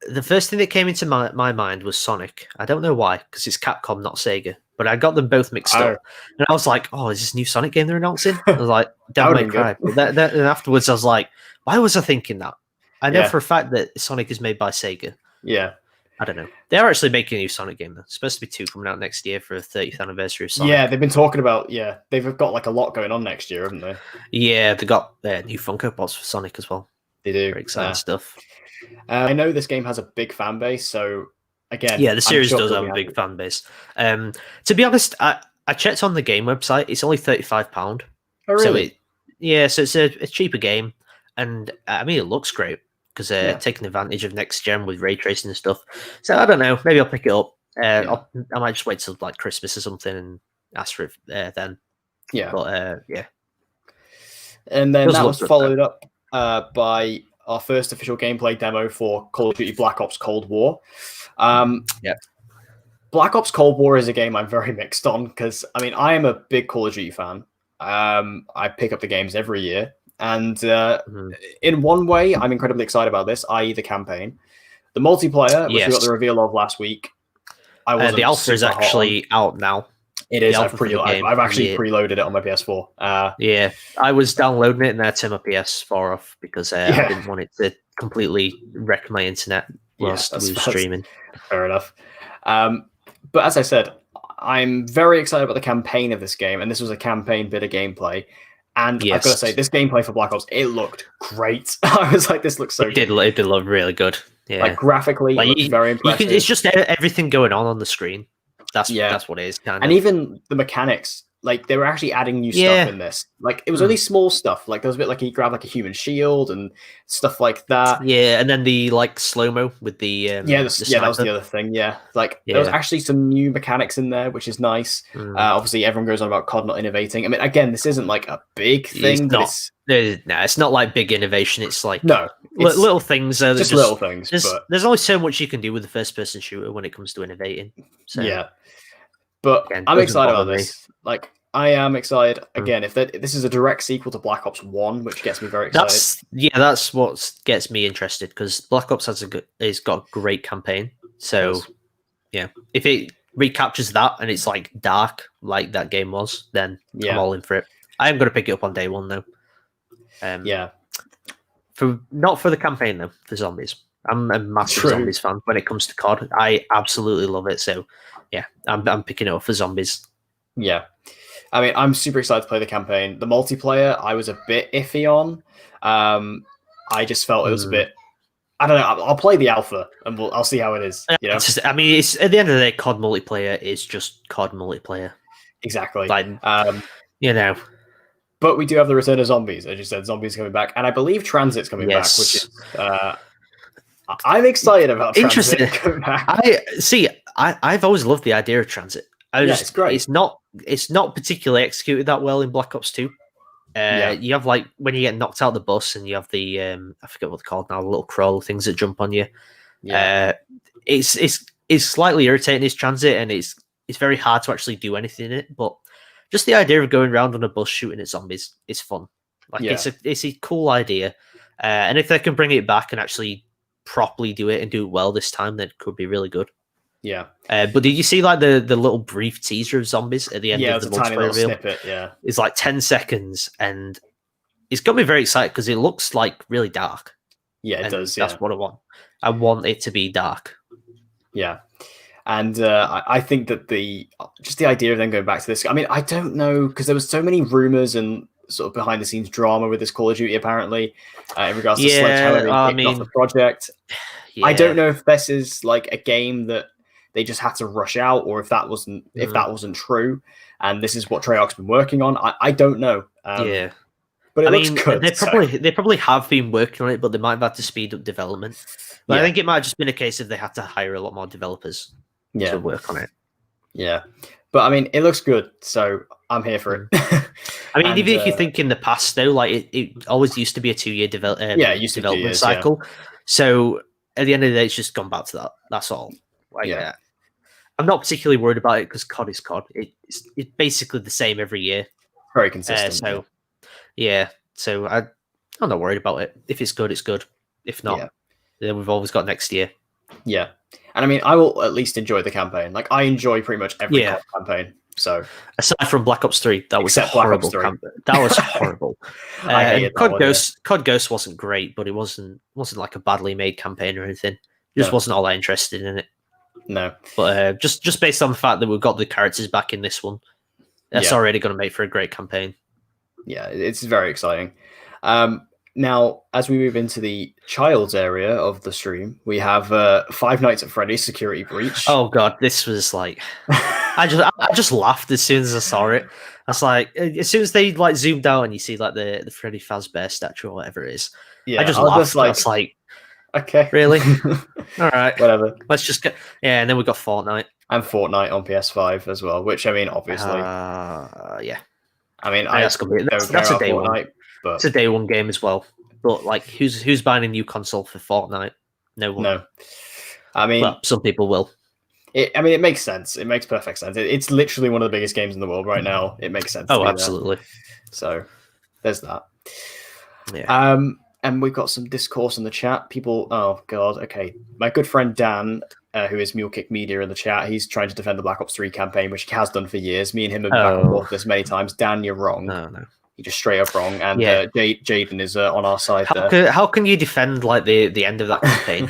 the first thing that came into my mind was Sonic. I don't know why, because it's Capcom, not Sega. But I got them both mixed up. And I was like, oh, is this a new Sonic game they're announcing? I was like, Devil May Cry. And afterwards, I was like, why was I thinking that? I know for a fact that Sonic is made by Sega. Yeah. I don't know. They are actually making a new Sonic game, though. It's supposed to be 2 coming out next year for the 30th anniversary of Sonic. Yeah, they've been talking about, they've got like a lot going on next year, haven't they? Yeah, they got new Funko Pops for Sonic as well. They do. Very exciting stuff. I know this game has a big fan base, so again... Yeah, the series does have a big fan base. To be honest, I checked on the game website. It's only £35. Oh, really? So it's a cheaper game, and I mean, it looks great. Because taking advantage of next gen with ray tracing and stuff. So I don't know. Maybe I'll pick it up. I might just wait till like Christmas or something and ask for it then. Yeah. But and then that was followed up by our first official gameplay demo for Call of Duty Black Ops Cold War. Black Ops Cold War is a game I'm very mixed on, because I mean, I am a big Call of Duty fan. I pick up the games every year. And in one way, I'm incredibly excited about this, i.e. the campaign. The multiplayer, which we got the reveal of last week, the alpha is actually out now. It is. I've actually preloaded it on my PS4. Yeah, I was downloading it and then I turned my PS4 off because I didn't want it to completely wreck my internet whilst we were streaming. Fair enough. But as I said, I'm very excited about the campaign of this game, and this was a campaign bit of gameplay. And I've got to say, this gameplay for Black Ops, it looked great. I was like, this looks so good. It did look really good. Yeah. Like, graphically, it looks very impressive. It's just everything going on the screen. That's what it is. And even the mechanics, like, they were actually adding new stuff in this. Like, it was only small stuff. Like, there was a bit like you grab like a human shield and stuff like that. Yeah, and then the like slow-mo with the that was the other thing. Yeah, like there was actually some new mechanics in there, which is nice. Obviously, everyone goes on about COD not innovating. I mean, again, this isn't like a big thing. It's not like big innovation. It's like little things. Just little things. There's only so much you can do with the first-person shooter when it comes to innovating. So, yeah, but again, I'm excited about this. Like, I am excited. Again, if this is a direct sequel to Black Ops 1, which gets me very excited. That's what gets me interested, because Black Ops has got a great campaign. So, if it recaptures that and it's like dark like that game was, then I'm all in for it. I am going to pick it up on day one though. Not for the campaign though, for zombies. I'm a massive zombies fan when it comes to COD. I absolutely love it. So yeah, I'm picking it up for zombies. Yeah. I mean, I'm super excited to play the campaign. The multiplayer, I was a bit iffy on. I just felt it was a bit. I don't know. I'll play the alpha and I'll see how it is. You know, I mean, it's at the end of the day, COD multiplayer is just COD multiplayer. Exactly. Like, you know. But we do have the return of zombies, as you said. Zombies coming back, and I believe Transit's coming back, which is. I'm excited about Transit coming back. I've always loved the idea of Transit. It's great. It's not particularly executed that well in Black Ops 2. You have like when you get knocked out the bus, and you have the I forget what they're called now, the little crawl things that jump on you. Yeah. It's slightly irritating, this Transit, and it's very hard to actually do anything in it. But just the idea of going around on a bus shooting at zombies is fun. Like it's a cool idea, and if they can bring it back and actually properly do it and do it well this time, then it could be really good. Yeah. But did you see like the little brief teaser of zombies at the end of the multiplayer reveal? Snippet, yeah. It's like 10 seconds, and it's got me very excited because it looks like really dark. Yeah, it does. Yeah. That's what I want. I want it to be dark. Yeah. And I think that the idea of them going back to this, I mean, I don't know, because there was so many rumors and sort of behind the scenes drama with this Call of Duty, apparently, in regards to Sledgehammer being kicked off the project. Yeah. I don't know if this is like a game that they just had to rush out, or if that wasn't true, and this is what Treyarch's been working on. I don't know. But it looks good. They probably have been working on it, but they might have had to speed up development. But I think it might have just been a case of they had to hire a lot more developers to work on it. Yeah, but I mean, it looks good, so I'm here for it. I mean, even if you think in the past, though, like it always used to be a 2-year development cycle. Yeah. So at the end of the day, it's just gone back to that. That's all. Like, I'm not particularly worried about it because COD is COD. It's basically the same every year. Very consistent. So I'm not worried about it. If it's good, it's good. If not, then we've always got next year. Yeah. And I mean, I will at least enjoy the campaign. Like, I enjoy pretty much every COD campaign. So aside from Black Ops 3, that was horrible. That was horrible. I hated COD Ghost wasn't great, but it wasn't like a badly made campaign or anything. Just wasn't all that interested in it. No. But just based on the fact that we've got the characters back in this one, that's already going to make for a great campaign. Yeah, it's very exciting. Now, as we move into the child's area of the stream, we have Five Nights at Freddy's Security Breach. Oh god, this was like, I just laughed as soon as I saw it. I was like, as soon as they like zoomed out and you see like the Freddy Fazbear statue or whatever it is, I just laughed. I was like, okay, really? All right, whatever. Let's just get and then we got Fortnite and Fortnite on PS5 as well. Which I mean, obviously, yeah. I mean, that's a day one. But it's a day one game as well. But like, who's buying a new console for Fortnite? No one. No. I mean, some people will. It makes sense. It makes perfect sense. It's literally one of the biggest games in the world right now. It makes sense. Oh, absolutely. So there's that. Yeah. And we've got some discourse in the chat. People, oh god, okay. My good friend Dan, who is Mule Kick Media in the chat, he's trying to defend the Black Ops 3 campaign, which he has done for years. Me and him have been back and forth this many times. Dan, you're wrong. No. You're just straight up wrong. And Jaden is on our side How can you defend like the end of that campaign?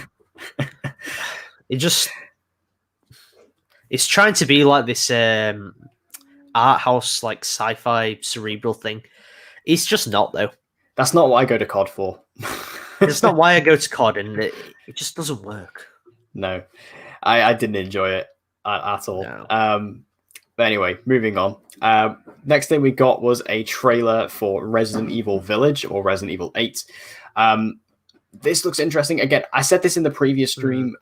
It's trying to be like this art house, like sci-fi cerebral thing. It's just not, though. That's not what I go to COD for. It's not why I go to COD, and it just doesn't work. No, I didn't enjoy it at all. No. But anyway, moving on. Next thing we got was a trailer for Resident Evil Village, or Resident Evil 8. This looks interesting. Again, I said this in the previous stream.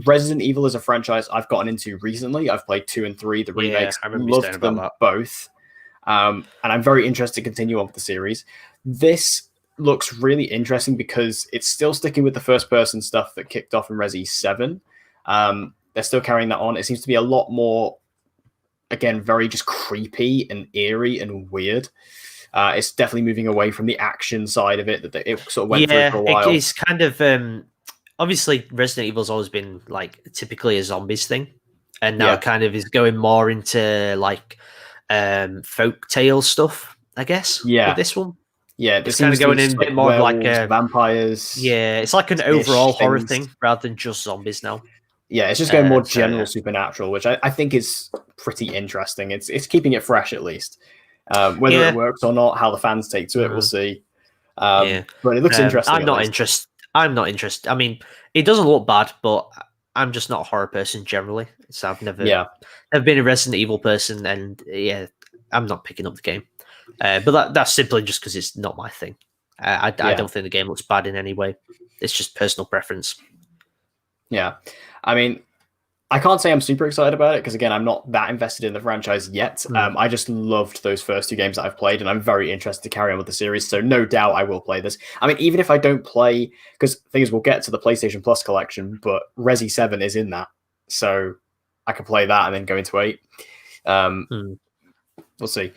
Resident Evil is a franchise I've gotten into recently. I've played 2 and 3, the remakes. I loved them both. And I'm very interested to continue on with the series. This looks really interesting because it's still sticking with the first-person stuff that kicked off in Resi 7. They're still carrying that on. It seems to be a lot more, again, very just creepy and eerie and weird. It's definitely moving away from the action side of it that it sort of went through for a while. It's kind of obviously Resident Evil's always been like typically a zombies thing, and now it kind of is going more into like folk tale stuff, I guess. Yeah, with this one. Yeah, it's kind of going in a bit more like a vampires. Yeah, it's like an overall horror thing rather than just zombies now. Yeah, it's just going more general supernatural, which I think is pretty interesting. It's keeping it fresh at least. Whether it works or not, how the fans take to it, we'll see. But it looks interesting. I'm not interested. I mean, it doesn't look bad, but I'm just not a horror person generally. So I've never been a Resident Evil person, and I'm not picking up the game. But that's simply just because it's not my thing. I don't think the game looks bad in any way. It's just personal preference. Yeah, I mean, I can't say I'm super excited about it because, again, I'm not that invested in the franchise yet. I just loved those first 2 games that I've played, and I'm very interested to carry on with the series. So no doubt I will play this. I mean, even if I don't play, because things will get to the PlayStation Plus collection, but Resi 7 is in that, so I can play that and then go into 8. We'll see.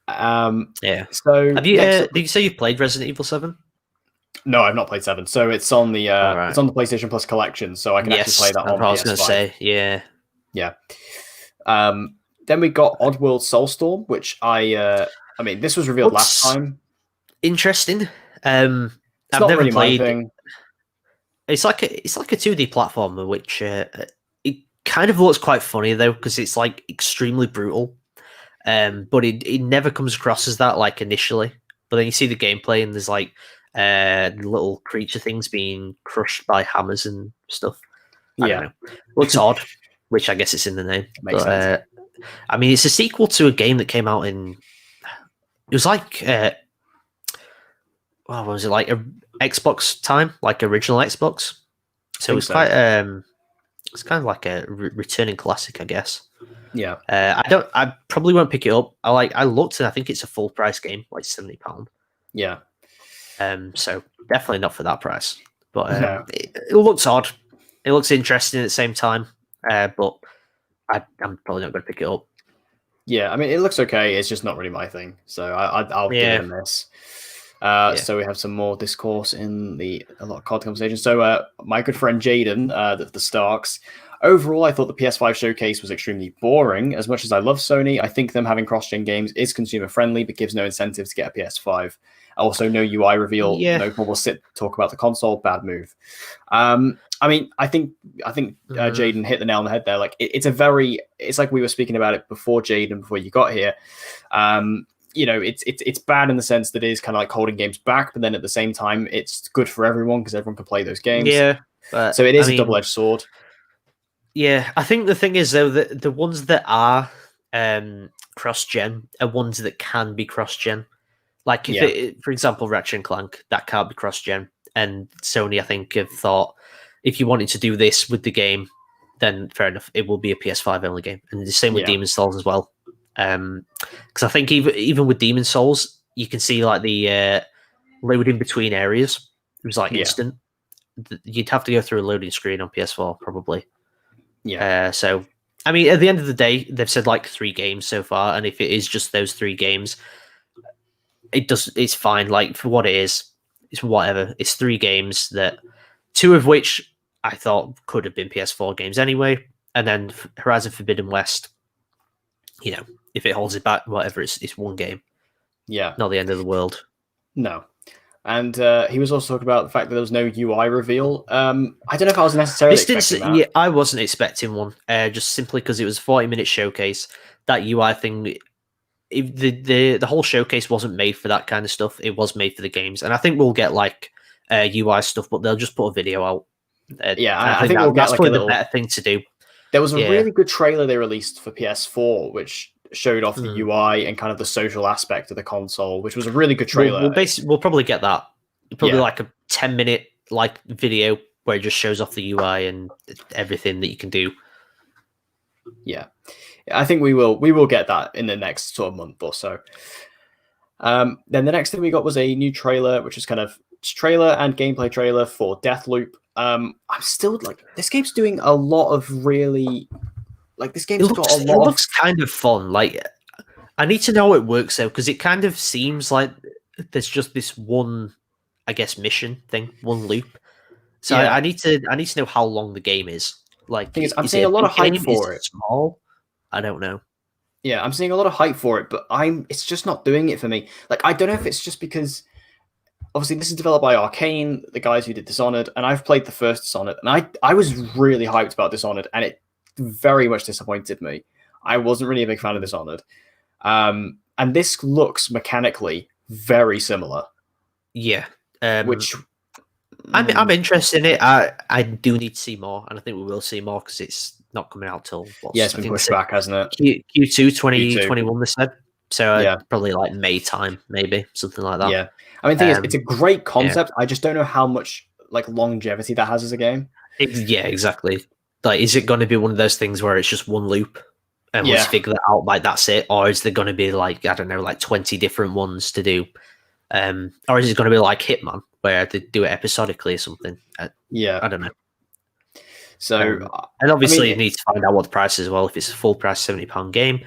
So have you? Did you say you played Resident Evil 7? No, I've not played 7. So it's on the it's on the PlayStation Plus collection, so I can actually play that on PS5. I was going to say, yeah. Then we got Oddworld Soulstorm, which I mean, this was revealed last time. Interesting. I've never really played. My thing. It's like a 2D platformer, which it kind of looks quite funny though, because it's like extremely brutal. But it never comes across as that like initially. But then you see the gameplay and there's like little creature things being crushed by hammers and stuff. I don't know. Looks odd, which I guess it's in the name. Makes sense. I mean, it's a sequel to a game that came out in. It was like, what was it like? A Xbox time, like original Xbox. So it's quite. It's kind of like a returning classic, I guess. Yeah. I probably won't pick it up. I looked and I think it's a full price game, like £70. Yeah. So definitely not for that price. But it looks odd. It looks interesting at the same time. But I'm probably not going to pick it up. Yeah, I mean, it looks okay. It's just not really my thing. So I'll give it a miss. So we have some more discourse in a lot of COD conversation. So my good friend Jaden, the Starks. Overall, I thought the PS5 showcase was extremely boring. As much as I love Sony, I think them having cross-gen games is consumer-friendly, but gives no incentive to get a PS5. Also, no UI reveal, no mobile sit talk about the console. Bad move. I mean, I think Jaden hit the nail on the head there. Like, it's like we were speaking about it before, Jaden, before you got here. You know, it's bad in the sense that it is kind of like holding games back, but then at the same time, it's good for everyone because everyone can play those games. Yeah. So it is a double-edged sword. Yeah, I think the thing is though that the ones that are cross-gen are ones that can be cross-gen. Like for example, Ratchet and Clank, that can't be cross-gen, and Sony I think have thought if you wanted to do this with the game, then fair enough, it will be a PS5 only game, and the same with Demon's Souls as well. Because I think even with Demon's Souls, you can see like the loading between areas. It was like instant. You'd have to go through a loading screen on PS4 probably. Yeah. So, I mean, at the end of the day, they've said like 3 games so far, and if it is just those 3 games, it's fine. Like for what it is, it's whatever. It's 3 games that 2 of which I thought could have been PS4 games anyway, and then Horizon Forbidden West. You know, if it holds it back, whatever, it's 1 game. Yeah, not the end of the world. No. And he was also talking about the fact that there was no UI reveal. I don't know if I was necessarily expecting that. Yeah, I wasn't expecting one, just simply because it was a 40-minute showcase. That UI thing, the whole showcase wasn't made for that kind of stuff. It was made for the games. And I think we'll get like UI stuff, but they'll just put a video out. I think we'll get that's like probably the better thing to do. There was a really good trailer they released for PS4, which showed off the UI and kind of the social aspect of the console, which was a really good trailer. We'll probably get that. Probably like a 10-minute like video where it just shows off the UI and everything that you can do. Yeah, I think we will get that in the next sort of month or so. Then the next thing we got was a new trailer, which is kind of trailer and gameplay trailer for Deathloop. I'm still like, this game's doing a lot of really. Like this game's got a lot. It looks kind of fun. Like I need to know how it works though, because it kind of seems like there's just this one, I guess, mission thing, one loop. So I need to know how long the game is. Like, I'm seeing a lot of hype for it. Small? I don't know. Yeah, I'm seeing a lot of hype for it, but it's just not doing it for me. Like, I don't know if it's just because obviously this is developed by Arcane, the guys who did Dishonored, and I've played the first Dishonored, and I was really hyped about Dishonored, and it very much disappointed me. I wasn't really a big fan of Dishonored. And this looks mechanically very similar. Yeah. Which I'm interested in it. I do need to see more, and I think we will see more because it's not coming out till it's been pushed back, hasn't it? Q2 2021 they said. So probably like May time, maybe something like that. Yeah, I mean, the thing is, it's a great concept. I just don't know how much like longevity that has as a game. Yeah, exactly. Like, is it going to be one of those things where it's just one loop and once you figure that out, like that's it, or is there going to be like, I don't know, like 20 different ones to do, or is it going to be like Hitman where they do it episodically or something? I don't know. So, and obviously you need to find out what the price is as well. If it's a full price £70 game,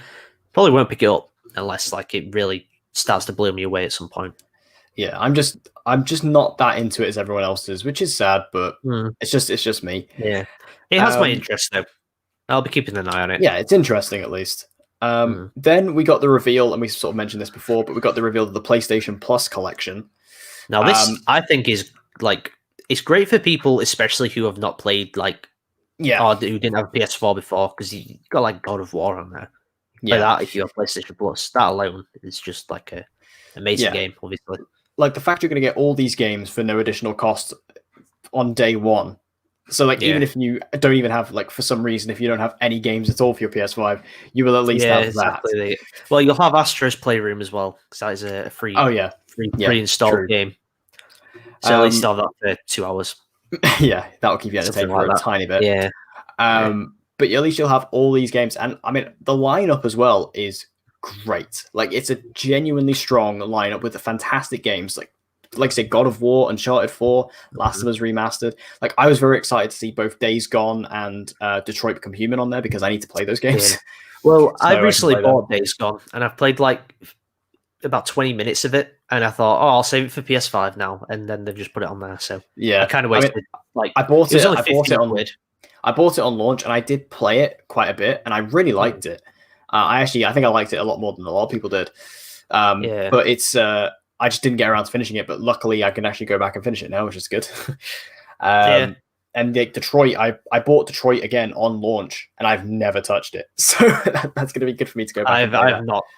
probably won't pick it up unless like it really starts to blow me away at some point. Yeah, I'm just not that into it as everyone else is, which is sad, but it's just me. Yeah, it has my interest though. I'll be keeping an eye on it. Yeah, it's interesting at least. Then we got the reveal, and we sort of mentioned this before, but we got the reveal of the PlayStation Plus collection. Now, this I think is like, it's great for people, especially who have not played or who didn't have a PS4 before, because you got like God of War on there. Yeah, that if you have PlayStation Plus, that alone is just like a amazing game, obviously. Like the fact you're going to get all these games for no additional cost on day one. So like even if you don't even have, like, for some reason, if you don't have any games at all for your PS5, you will at least have that. Well, you'll have Astro's Playroom as well, because that is a free pre-installed game. So at least I'll have that for 2 hours. Yeah, that'll keep you entertained for a tiny bit. Yeah. But at least you'll have all these games, and I mean the lineup as well is great. Like, it's a genuinely strong lineup with the fantastic games, like I said, God of War, Uncharted 4, Last of Us Remastered. Like, I was very excited to see both Days Gone and Detroit Become Human on there because I need to play those games. Yeah. Well, I recently bought Days Gone, and I've played like about 20 minutes of it, and I thought, I'll save it for PS5 now, and then they've just put it on there. So I kind of wasted. I bought it. I bought it on launch, and I did play it quite a bit, and I really liked it. I think I liked it a lot more than a lot of people did. But it's I just didn't get around to finishing it. But luckily, I can actually go back and finish it now, which is good. And Detroit, I bought Detroit again on launch, and I've never touched it. So that's going to be good for me to go back.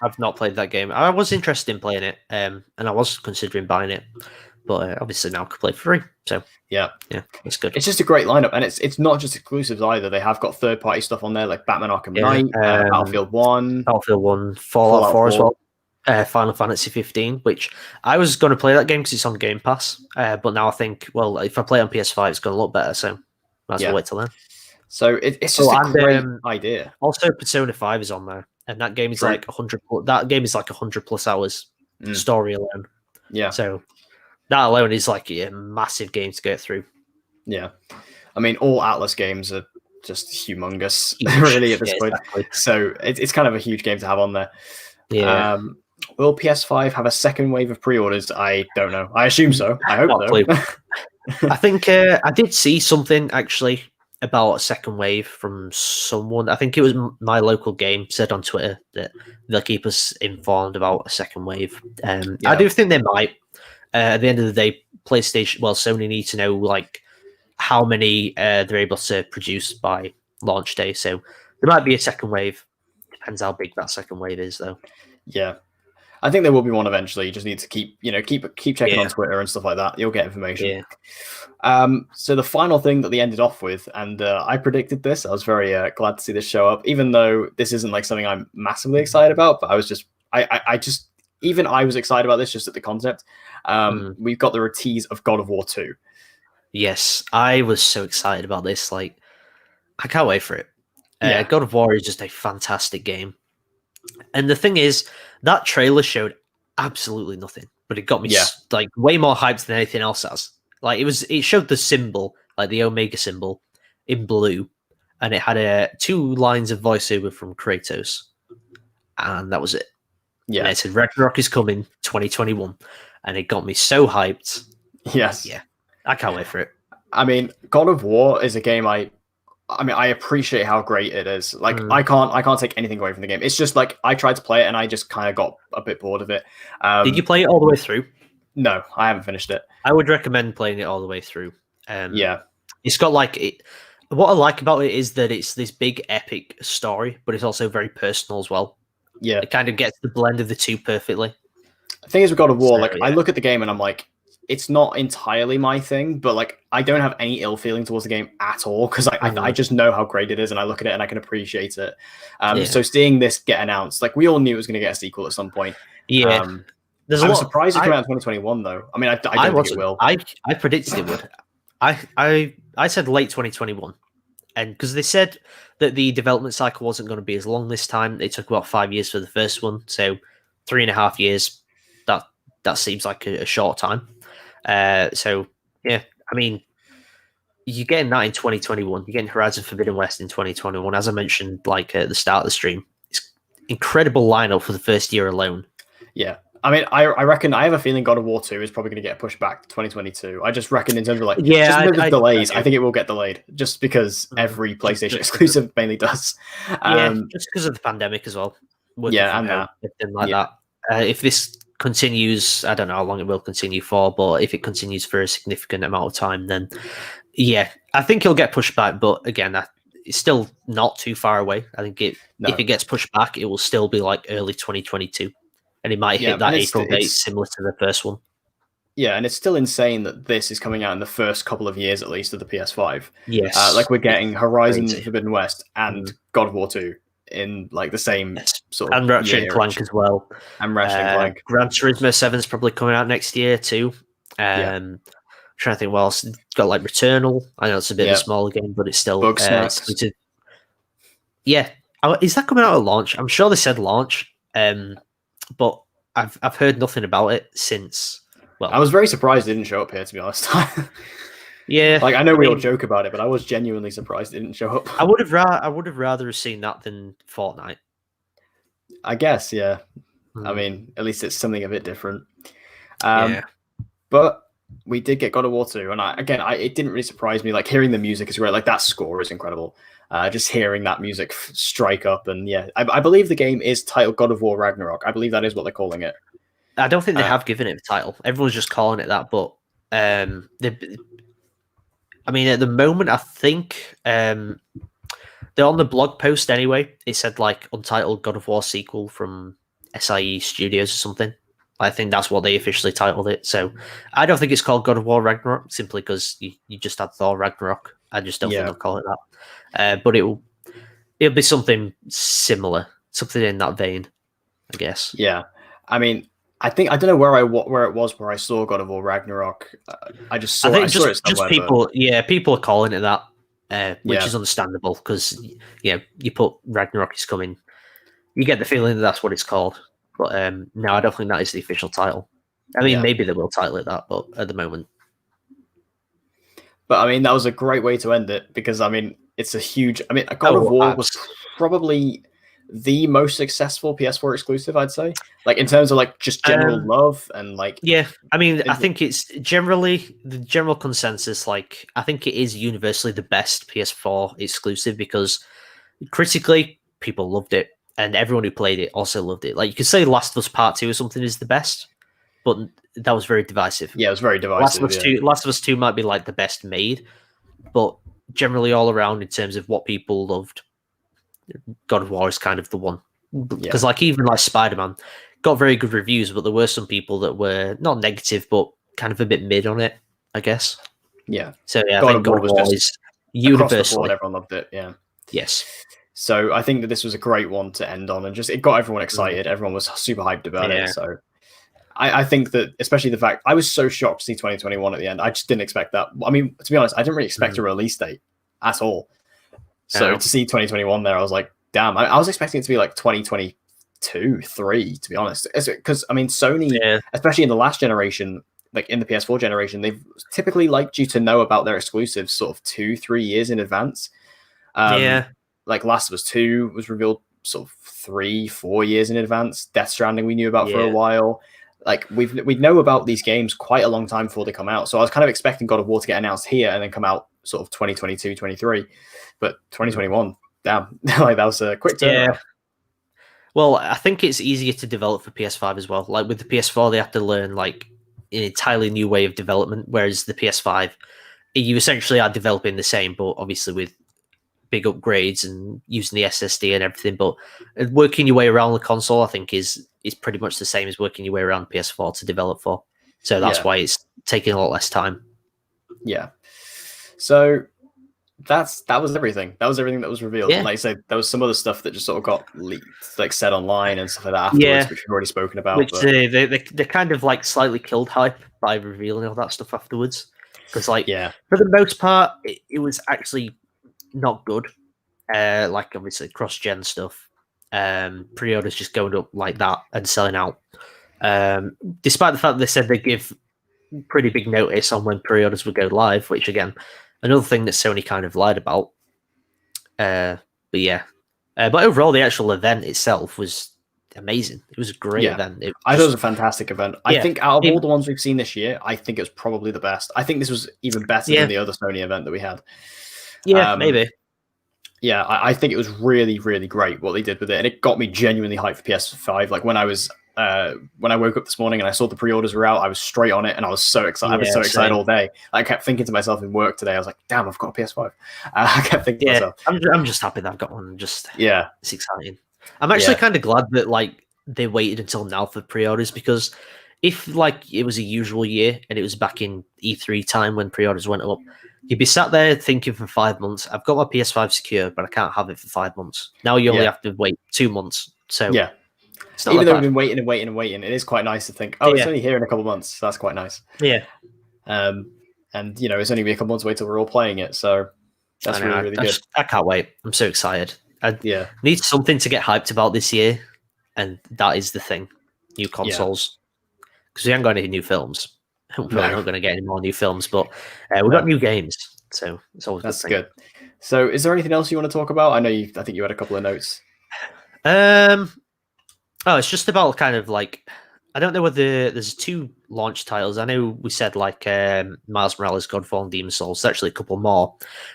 I've not played that game. I was interested in playing it, and I was considering buying it, but obviously now I can play for free. So yeah, it's good. It's just a great lineup, and it's not just exclusives either. They have got third-party stuff on there, like Batman Arkham Knight, Battlefield 1, Fallout 4 as well. Final Fantasy 15, which I was going to play that game because it's on Game Pass, but now I think, well, if I play it on PS5, it's going to look better, so might as well wait till then. So it's just a great idea. Also, Persona 5 is on there, and that game is like 100. That game is like 100+ hours story alone. Yeah. So that alone is like a massive game to get through. Yeah, I mean, all Atlas games are just humongous, really, at this point. Exactly. So it's kind of a huge game to have on there. Yeah. Will PS5 have a second wave of pre-orders? I don't know. I assume so. I hope so. I think I did see something actually about a second wave from someone. I think it was My Local Game said on Twitter that they'll keep us informed about a second wave. I do think they might. At the end of the day, Sony need to know like how many they're able to produce by launch day. So there might be a second wave. Depends how big that second wave is, though. Yeah. I think there will be one eventually. You just need to keep checking on Twitter and stuff like that. You'll get information. Yeah. So the final thing that they ended off with, and I predicted this. I was very glad to see this show up, even though this isn't like something I'm massively excited about. But I was just, I was excited about this just at the concept. We've got the tease of God of War 2. Yes, I was so excited about this. Like, I can't wait for it. God of War is just a fantastic game. And the thing is, that trailer showed absolutely nothing, but it got me like way more hyped than anything else has. Like, it showed the symbol, like the Omega symbol in blue, and it had 2 lines of voiceover from Kratos, and that was it. Yeah, and it said Ragnarok is coming 2021, and it got me so hyped. Yes, yeah, I can't wait for it. I mean, God of War is a game I appreciate how great it is. Like, I can't take anything away from the game. It's just like I tried to play it and I just kind of got a bit bored of it. Did you play it all the way through? No, I haven't finished it. I would recommend playing it all the way through. Yeah. It's got like it. What I like about it is that it's this big epic story, but it's also very personal as well. Yeah. It kind of gets the blend of the two perfectly. The thing is with God of War, So, like yeah. I look at the game and I'm like, it's not entirely my thing, but like I don't have any ill feeling towards the game at all because I just know how great it is and I look at it and I can appreciate it. So seeing this get announced, like we all knew it was going to get a sequel at some point. Yeah. I'm surprised it came out in 2021 though. I mean, I don't think it will. I predicted it would. I said late 2021, and because they said that the development cycle wasn't going to be as long this time, it took about 5 years for the first one, so 3.5 years. That seems like a short time. So yeah, I mean, you're getting that in 2021. You're getting Horizon Forbidden West in 2021, as I mentioned, like at the start of the stream. It's incredible lineup for the first year alone. Yeah. I mean, I reckon I have a feeling God of War 2 is probably going to get pushed back to 2022. I just reckon in terms of like delays, I think it will get delayed just because every PlayStation exclusive mainly does. Just because of the pandemic as well. And that. Everything like that. If this continues, I don't know how long it will continue for, but if it continues for a significant amount of time, then yeah, I think it'll get pushed back. But again, it's still not too far away. I think if it gets pushed back, it will still be like early 2022. And it might hit that April date similar to the first one. Yeah, and it's still insane that this is coming out in the first couple of years, at least, of the PS5. Yes. Like we're getting Horizon Forbidden West and God of War 2 in like the same sort of and Ratchet and Clank as well. And Ratchet and Clank. Gran Turismo 7 is probably coming out next year too. I'm trying to think what else. It's got like Returnal. I know it's a bit of a smaller game, but it's still exclusive. Yeah. Is that coming out at launch? I'm sure they said launch. But I've heard nothing about it since. Well, I was very surprised it didn't show up here, to be honest. Yeah, like I know we all joke about it, but I was genuinely surprised it didn't show up. I would have rather seen that than Fortnite. I guess, yeah. I mean, at least it's something a bit different. But we did get God of War 2, and it didn't really surprise me. Like hearing the music is great. Like that score is incredible. Just hearing that music strike up, and I believe the game is titled God of War Ragnarok. I believe that is what they're calling it. I don't think they have given it a title. Everyone's just calling it that, but I mean, at the moment, I think they're on the blog post anyway. It said like untitled God of War sequel from SIE Studios or something. I think that's what they officially titled it. So I don't think it's called God of War Ragnarok simply because you just had Thor Ragnarok. I just don't think they'll call it that. But it'll be something similar, something in that vein, I guess. Yeah, I mean, I don't know where it was where I saw God of War Ragnarok. I just saw. I saw it somewhere, people. Yeah, people are calling it that, which is understandable because you put Ragnarok is coming. You get the feeling that that's what it's called, but no, I don't think that is the official title. I mean, maybe they will title it that, but at the moment. But I mean, that was a great way to end it because I mean, it's a huge. I mean, God of War was probably the most successful PS4 exclusive, I'd say. Like in terms of like just general love and like. Yeah, I mean, I think it's generally the general consensus. Like, I think it is universally the best PS4 exclusive because critically, people loved it, and everyone who played it also loved it. Like, you could say Last of Us Part 2 or something is the best, but that was very divisive. Yeah, it was very divisive. Last of Us 2 might be like the best made, but generally all around in terms of what people loved, God of War is kind of the one. Because like even like SpiderMan got very good reviews, but there were some people that were not negative, but kind of a bit mid on it, I guess. Yeah. So yeah, I think God of War is universally. Everyone loved it. Yeah. Yes. So I think that this was a great one to end on, and just it got everyone excited. Everyone was super hyped about it. So I think that, especially the fact I was so shocked to see 2021 at the end. I just didn't expect that. I mean, to be honest, I didn't really expect a release date at all. So to see 2021 there, I was like, damn. I was expecting it to be like 2022, 3, to be honest. Because I mean, Sony, especially in the last generation, like in the PS4 generation, they've typically liked you to know about their exclusives sort of 2-3 years in advance. Like Last of Us 2 was revealed sort of 3-4 years in advance. Death Stranding we knew about for a while. Like we know about these games quite a long time before they come out. So I was kind of expecting God of War to get announced here and then come out sort of 2022, 23. But 2021, damn, like that was a quick turnaround. Yeah. Well, I think it's easier to develop for PS5 as well. Like with the PS4, they have to learn like an entirely new way of development, whereas the PS5, you essentially are developing the same, but obviously with big upgrades and using the SSD and everything. But working your way around the console, I think, is pretty much the same as working your way around PS4 to develop for. So that's why it's taking a lot less time. Yeah. So that was everything. That was everything that was revealed. Yeah. Like I said, there was some other stuff that just sort of got leaked, like said online and stuff like that afterwards, which we've already spoken about. Which they kind of like slightly killed hype by revealing all that stuff afterwards. Because for the most part, it was actually not good. Like obviously cross-gen stuff. Pre-orders just going up like that and selling out. Despite the fact that they said they give pretty big notice on when pre-orders would go live, which again, another thing that Sony kind of lied about. But overall, the actual event itself was amazing. It was a great event. I thought it was a fantastic event. I think out of all the ones we've seen this year, I think it was probably the best. I think this was even better than the other Sony event that we had. Yeah, maybe. Yeah, I think it was really, really great what they did with it, and it got me genuinely hyped for PS5. Like when I woke up this morning and I saw the pre-orders were out, I was straight on it, and I was so excited. I was so excited all day. I kept thinking to myself in work today, I was like, "Damn, I've got a PS5." I kept thinking to myself, I'm just happy that I've got one. It's exciting. I'm actually kind of glad that like they waited until now for pre-orders, because if like it was a usual year and it was back in E3 time when pre-orders went up, you'd be sat there thinking for 5 months, I've got my PS5 secure, but I can't have it for 5 months. Now you only have to wait 2 months. So even though we've been waiting and waiting and waiting, it is quite nice to think, it's only here in a couple of months. So that's quite nice. Yeah. And it's only gonna be a couple months away till we're all playing it. So that's really good. I can't wait. I'm so excited. I need something to get hyped about this year, and that is the thing. New consoles. Because we haven't got any new films. We're not going to get any more new films, but we've got new games. So it's always that's good. So is there anything else you want to talk about? I think you had a couple of notes. It's just about kind of like, I don't know whether there's 2 launch titles. I know we said like Miles Morales, Godfall, and Demon's Souls. There's actually a couple more.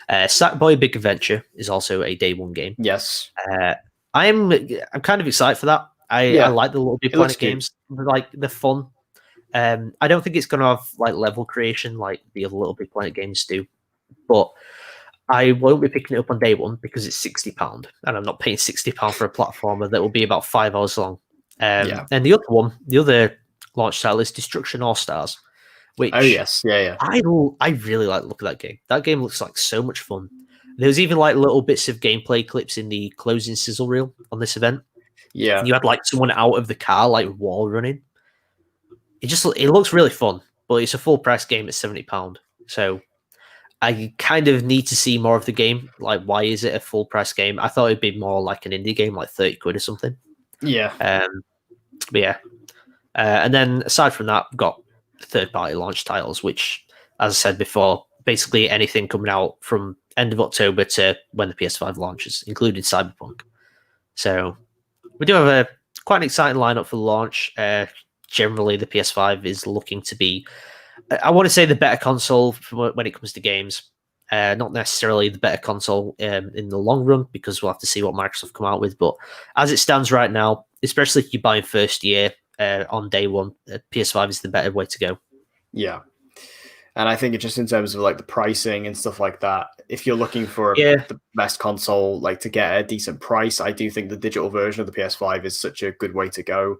Sackboy Big Adventure is also a day one game. Yes. I'm kind of excited for that. I like the Little Big Planet games. Like they're fun. I don't think it's going to have like level creation like the other Little Big Planet games do, but I won't be picking it up on day one because it's £60, and I'm not paying £60 for a platformer that will be about 5 hours long. And the other launch title is Destruction All Stars, which I really like the look of that game. That game looks like so much fun. There's even like little bits of gameplay clips in the closing sizzle reel on this event. Yeah, and you had like someone out of the car like wall running. It looks really fun, but it's a full price game at £70. So I kind of need to see more of the game. Like, why is it a full price game? I thought it'd be more like an indie game, like 30 quid or something. Yeah. And then aside from that, we've got third party launch titles, which, as I said before, basically anything coming out from end of October to when the PS5 launches, including Cyberpunk. So we do have quite an exciting lineup for the launch. Generally, the PS5 is looking to be, I want to say, the better console when it comes to games. Not necessarily the better console in the long run, because we'll have to see what Microsoft come out with. But as it stands right now, especially if you're buying first year on day one, PS5 is the better way to go. Yeah. And I think it's just in terms of like the pricing and stuff like that, if you're looking for the best console, like to get a decent price, I do think the digital version of the PS5 is such a good way to go.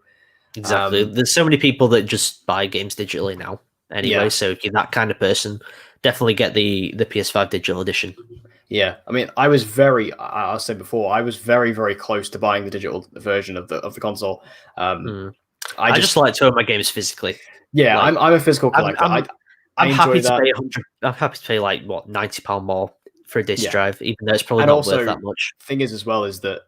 Exactly. There's so many people that just buy games digitally now anyway. So if you're that kind of person, definitely get the PS5 digital edition. Yeah. I mean, I was very very close to buying the digital version of the console. I just like to own my games physically. Yeah, like, I'm a physical collector. I'm happy to pay I'm happy to pay like what £90 more for a disc drive, even though it's probably not worth that much. Thing is, as well, is that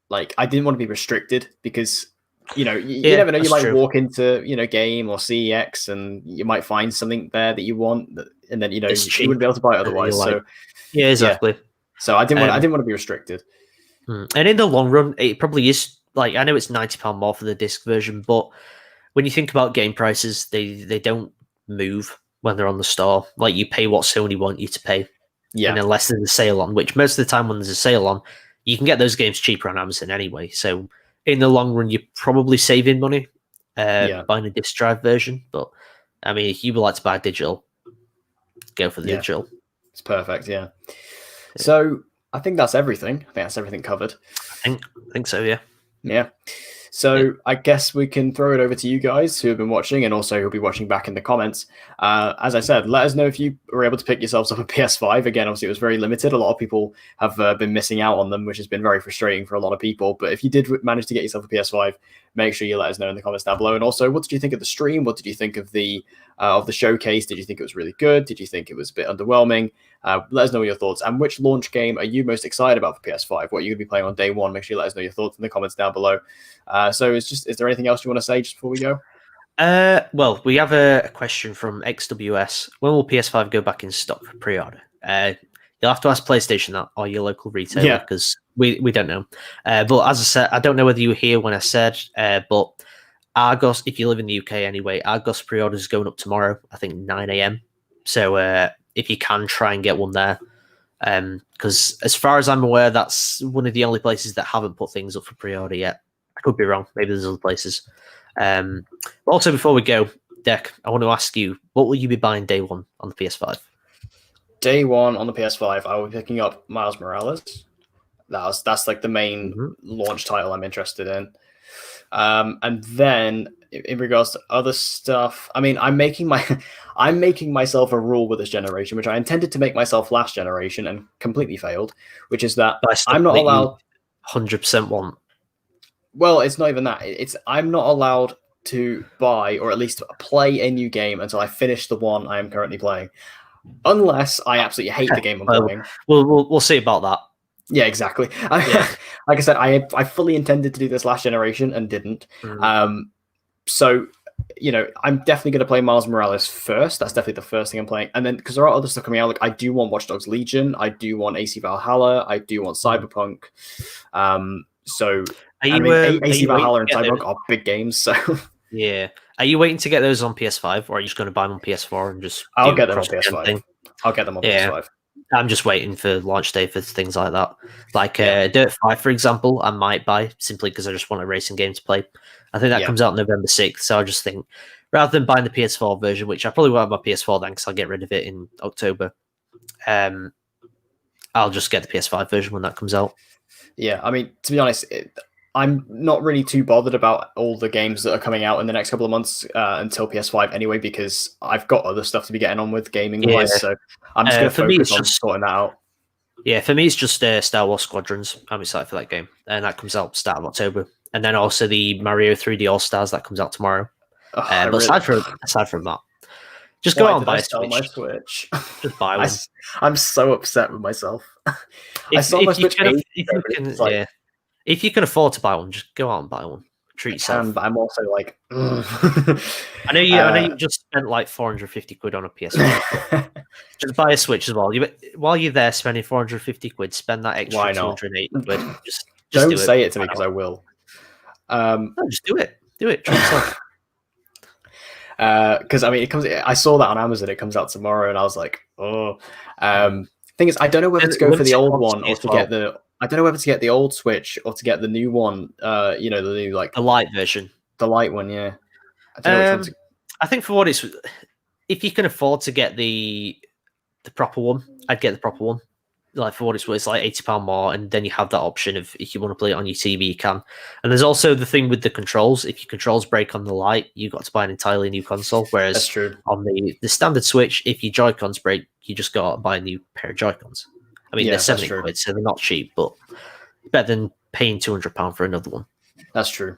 like I didn't want to be restricted because you never know. You might walk into Game or CEX and you might find something there that you want, and then you wouldn't be able to buy it otherwise. So yeah, exactly. Yeah. So I didn't want to be restricted. And in the long run, it probably is. Like I know it's £90 more for the disc version, but when you think about game prices, they don't move when they're on the store. Like you pay what Sony want you to pay. Yeah. And unless there's a sale on, which most of the time when there's a sale on, you can get those games cheaper on Amazon anyway. So in the long run, you're probably saving money buying a disc drive version. But I mean, if you would like to buy digital, go for the digital. It's perfect. Yeah. So I think that's everything. I think that's everything covered. I think so. Yeah. Yeah. So I guess we can throw it over to you guys who have been watching and also who'll be watching back in the comments. As I said, let us know if you were able to pick yourselves up a PS5. Again, obviously, it was very limited. A lot of people have been missing out on them, which has been very frustrating for a lot of people. But if you did manage to get yourself a PS5, make sure you let us know in the comments down below. And also, what did you think of the stream? What did you think of the showcase? Did you think it was really good? Did you think it was a bit underwhelming? Let us know your thoughts. And which launch game are you most excited about for PS5? What are you going to be playing on day one? Make sure you let us know your thoughts in the comments down below. So is there anything else you want to say just before we go? Well, we have a question from XWS. When will PS5 go back in stock for pre-order? You'll have to ask PlayStation that or your local retailer because we don't know. But as I said, I don't know whether you were here when I said, but Argos, if you live in the UK anyway, Argos pre-order is going up tomorrow, I think 9 a.m. So if you can, try and get one there. Because as far as I'm aware, that's one of the only places that haven't put things up for pre-order yet. I could be wrong. Maybe there's other places. But also, before we go, Dec, I want to ask you, what will you be buying day one on the PS5? Day one on the PS5, I will be picking up Miles Morales. That's like the main launch title I'm interested in. And then in regards to other stuff, I mean, I'm making myself a rule with this generation, which I intended to make myself last generation and completely failed, which is that I'm not allowed 100% want. Well, it's not even that. I'm not allowed to buy or at least play a new game until I finish the one I am currently playing, unless I absolutely hate the game I'm playing. We'll see about that. Yeah, exactly. Like I said, I fully intended to do this last generation and didn't. So, I'm definitely going to play Miles Morales first. That's definitely the first thing I'm playing. And then, because there are other stuff coming out, like I do want Watch Dogs Legion. I do want AC Valhalla. I do want Cyberpunk. So, AC Valhalla and Cyberpunk are big games. So, yeah. Are you waiting to get those on PS5 or are you just going to buy them on PS4 and just... I'll get them on PS5. I'll get them on PS5. I'm just waiting for launch day for things like that. Like Dirt 5, for example, I might buy simply because I just want a racing game to play. I think that comes out November 6th. So I just think rather than buying the PS4 version, which I probably won't have my PS4 then because I'll get rid of it in October, I'll just get the PS5 version when that comes out. Yeah, I mean, to be honest, I'm not really too bothered about all the games that are coming out in the next couple of months until PS5 anyway, because I've got other stuff to be getting on with gaming-wise, so I'm just going to focus on sorting that out. Yeah, for me, it's just Star Wars Squadrons. I'm excited for that game, and that comes out start of October. And then also the Mario 3D All-Stars that comes out tomorrow. But aside from that, just go out and buy my Switch. Just buy one. I'm so upset with myself. I saw my Switch. If you can afford to buy one, just go out and buy one. Treat yourself. But I'm also like, I know you just spent like 450 quid on a PS5. Just buy a Switch as well. While you're there spending 450 quid, spend that extra 280 quid. Just don't say it to me because I will. No, just do it. Do it. Treat yourself. Because I mean, I saw that on Amazon. It comes out tomorrow, and I was like, oh. Thing is, I don't know whether to go for the old one or to get the. I don't know whether to get the old Switch or to get the new one. The new the light version, the light one. Yeah, I don't know which one I think for what it's, if you can afford to get the proper one, I'd get the proper one. Like for what it's worth, it's like £80 more, and then you have that option of if you want to play it on your TV, you can. And there's also the thing with the controls. If your controls break on the light, you've got to buy an entirely new console. Whereas that's true. On the standard Switch, if your Joy-Cons break, you just got to buy a new pair of Joy-Cons. I mean, they're 70 quid, so they're not cheap, but better than paying £200 for another one. That's true.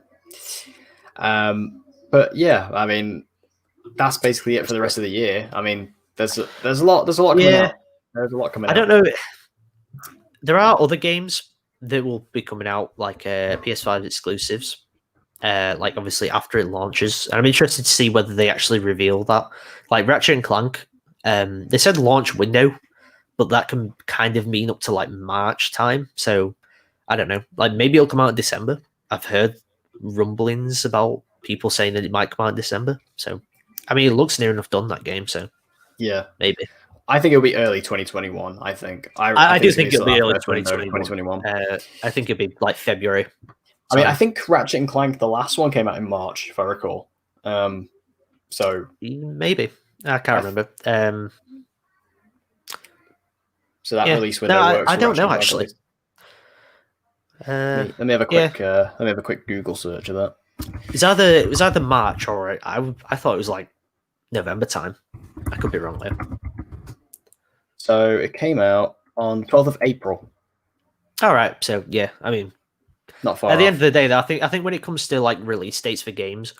But yeah, I mean, that's basically it for the rest of the year. I mean, there's a lot coming out. There's a lot coming out. I don't know. There are other games that will be coming out, like PS5 exclusives, like obviously after it launches. And I'm interested to see whether they actually reveal that. Like Ratchet and Clank, they said launch window, but that can kind of mean up to like March time. So I don't know. Like maybe it'll come out in December. I've heard rumblings about people saying that it might come out in December. So I mean, it looks near enough done, that game. So yeah, maybe. I think it'll be early 2021. I think. I do think it'll be early 2021. I think it'll be like February. I mean, I think Ratchet and Clank, the last one, came out in March, if I recall. So maybe I can't remember. So that release window works. I don't know actually. Let me have a quick Google search of that. It was either March or I thought it was like November time. I could be wrong there. So it came out on 12th of April. All right, so yeah, I mean, not far. At the end of the day, though, I think when it comes to like release dates for games,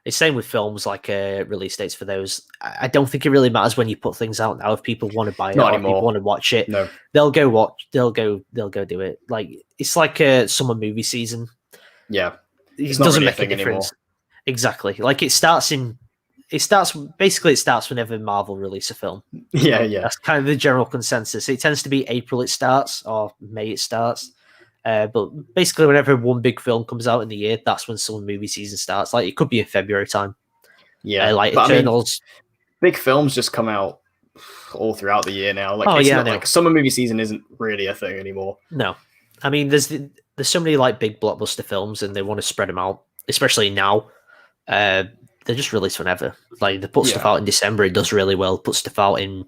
it's same with films. Like release dates for those, I don't think it really matters when you put things out now. If people want to buy it, or if people want to watch it, they'll go watch. They'll go do it. Like it's like a summer movie season. Yeah, it doesn't make a difference. Anymore. Exactly. Like it starts whenever Marvel release a film. Yeah. That's kind of the general consensus. It tends to be April it starts or May it starts. But basically, whenever one big film comes out in the year, that's when some movie season starts. Like it could be in February time. Yeah, like Eternals. Big films just come out all throughout the year now. Like like summer movie season isn't really a thing anymore. No, I mean there's so many like big blockbuster films, and they want to spread them out, especially now. They're just released whenever. Like they put stuff out in December, it does really well. Put stuff out in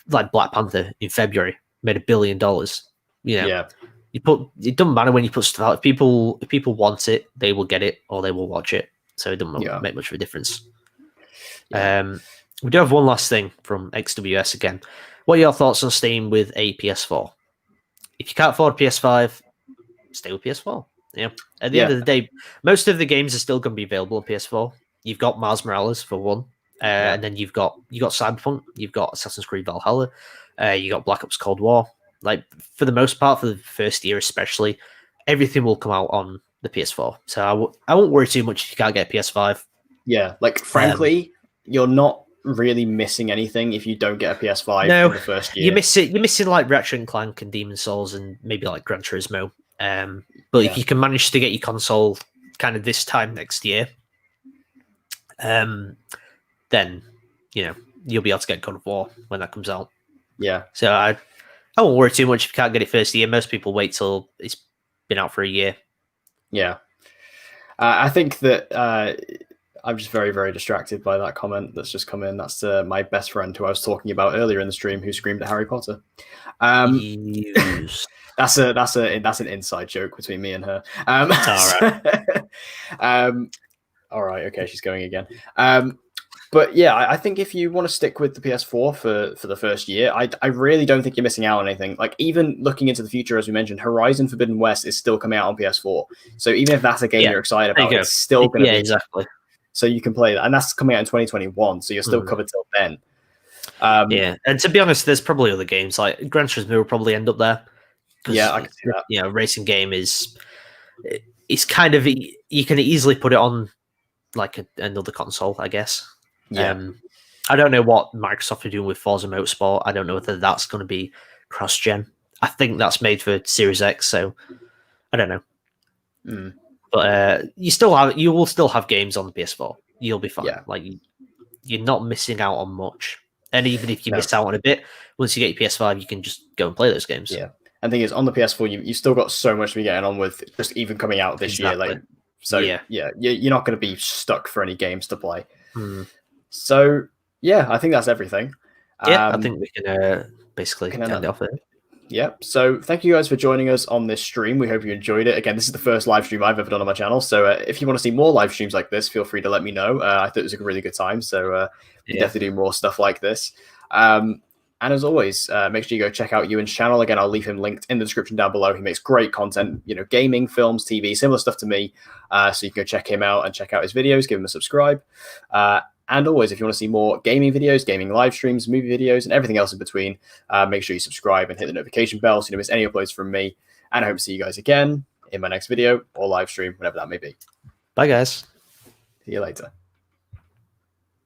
like Black Panther in February, made $1 billion. You know. Yeah. It doesn't matter when you put stuff out. If people want it, they will get it or they will watch it. So it doesn't make much of a difference. Yeah. We do have one last thing from XWS again. What are your thoughts on Steam with a PS4? If you can't afford a PS5, stay with PS4. Yeah. At the end of the day, most of the games are still going to be available on PS4. You've got Miles Morales for one, and then you've got Cyberpunk, you've got Assassin's Creed Valhalla, you got Black Ops Cold War. Like for the most part, for the first year especially, everything will come out on the PS4. So I won't worry too much if you can't get a PS5. Yeah, like frankly, you're not really missing anything if you don't get a PS5 in the first year. You're missing like Ratchet & Clank and Demon's Souls and maybe like Gran Turismo. But if you can manage to get your console kind of this time next year, then you'll be able to get God of War when that comes out. Yeah. So I won't worry too much if you can't get it first year. Most people wait till it's been out for a year. Yeah. I think that I'm just very, very distracted by that comment that's just come in. That's my best friend who I was talking about earlier in the stream who screamed at Harry Potter. That's an inside joke between me and her. All right. All right. Okay. She's going again. But yeah, I think if you want to stick with the PS4 for the first year, I really don't think you're missing out on anything. Like even looking into the future, as we mentioned, Horizon Forbidden West is still coming out on PS4. So even if that's a game you're excited about, it's still going to be exactly. So you can play that, and that's coming out in 2021. So you're still covered till then. And to be honest, there's probably other games like Gran Turismo will probably end up there. Yeah, I can see that. You know, racing game it's kind of you can easily put it on like another console, I guess. Yeah. I don't know what Microsoft are doing with Forza Motorsport. I don't know whether that's going to be cross-gen. I think that's made for Series X, so I don't know. But you will still have games on the PS4. You'll be fine. Yeah. Like you're not missing out on much. And even if you miss out on a bit, once you get your PS5, you can just go and play those games. Yeah. And the thing is, on the PS4, you still got so much to be getting on with, just even coming out this year. Like, so you're not going to be stuck for any games to play. So yeah, I think that's everything. I think we can basically end it off there. Yep. So thank you guys for joining us on this stream. We hope you enjoyed it. Again, this is the first live stream I've ever done on my channel. So if you want to see more live streams like this, feel free to let me know. I thought it was a really good time. So we definitely do more stuff like this. And as always, make sure you go check out Ewan's channel. Again, I'll leave him linked in the description down below. He makes great content, gaming, films, TV, similar stuff to me. So you can go check him out and check out his videos, give him a subscribe. And always, if you want to see more gaming videos, gaming live streams, movie videos, and everything else in between, make sure you subscribe and hit the notification bell so you don't miss any uploads from me. And I hope to see you guys again in my next video or live stream, whatever that may be. Bye, guys. See you later.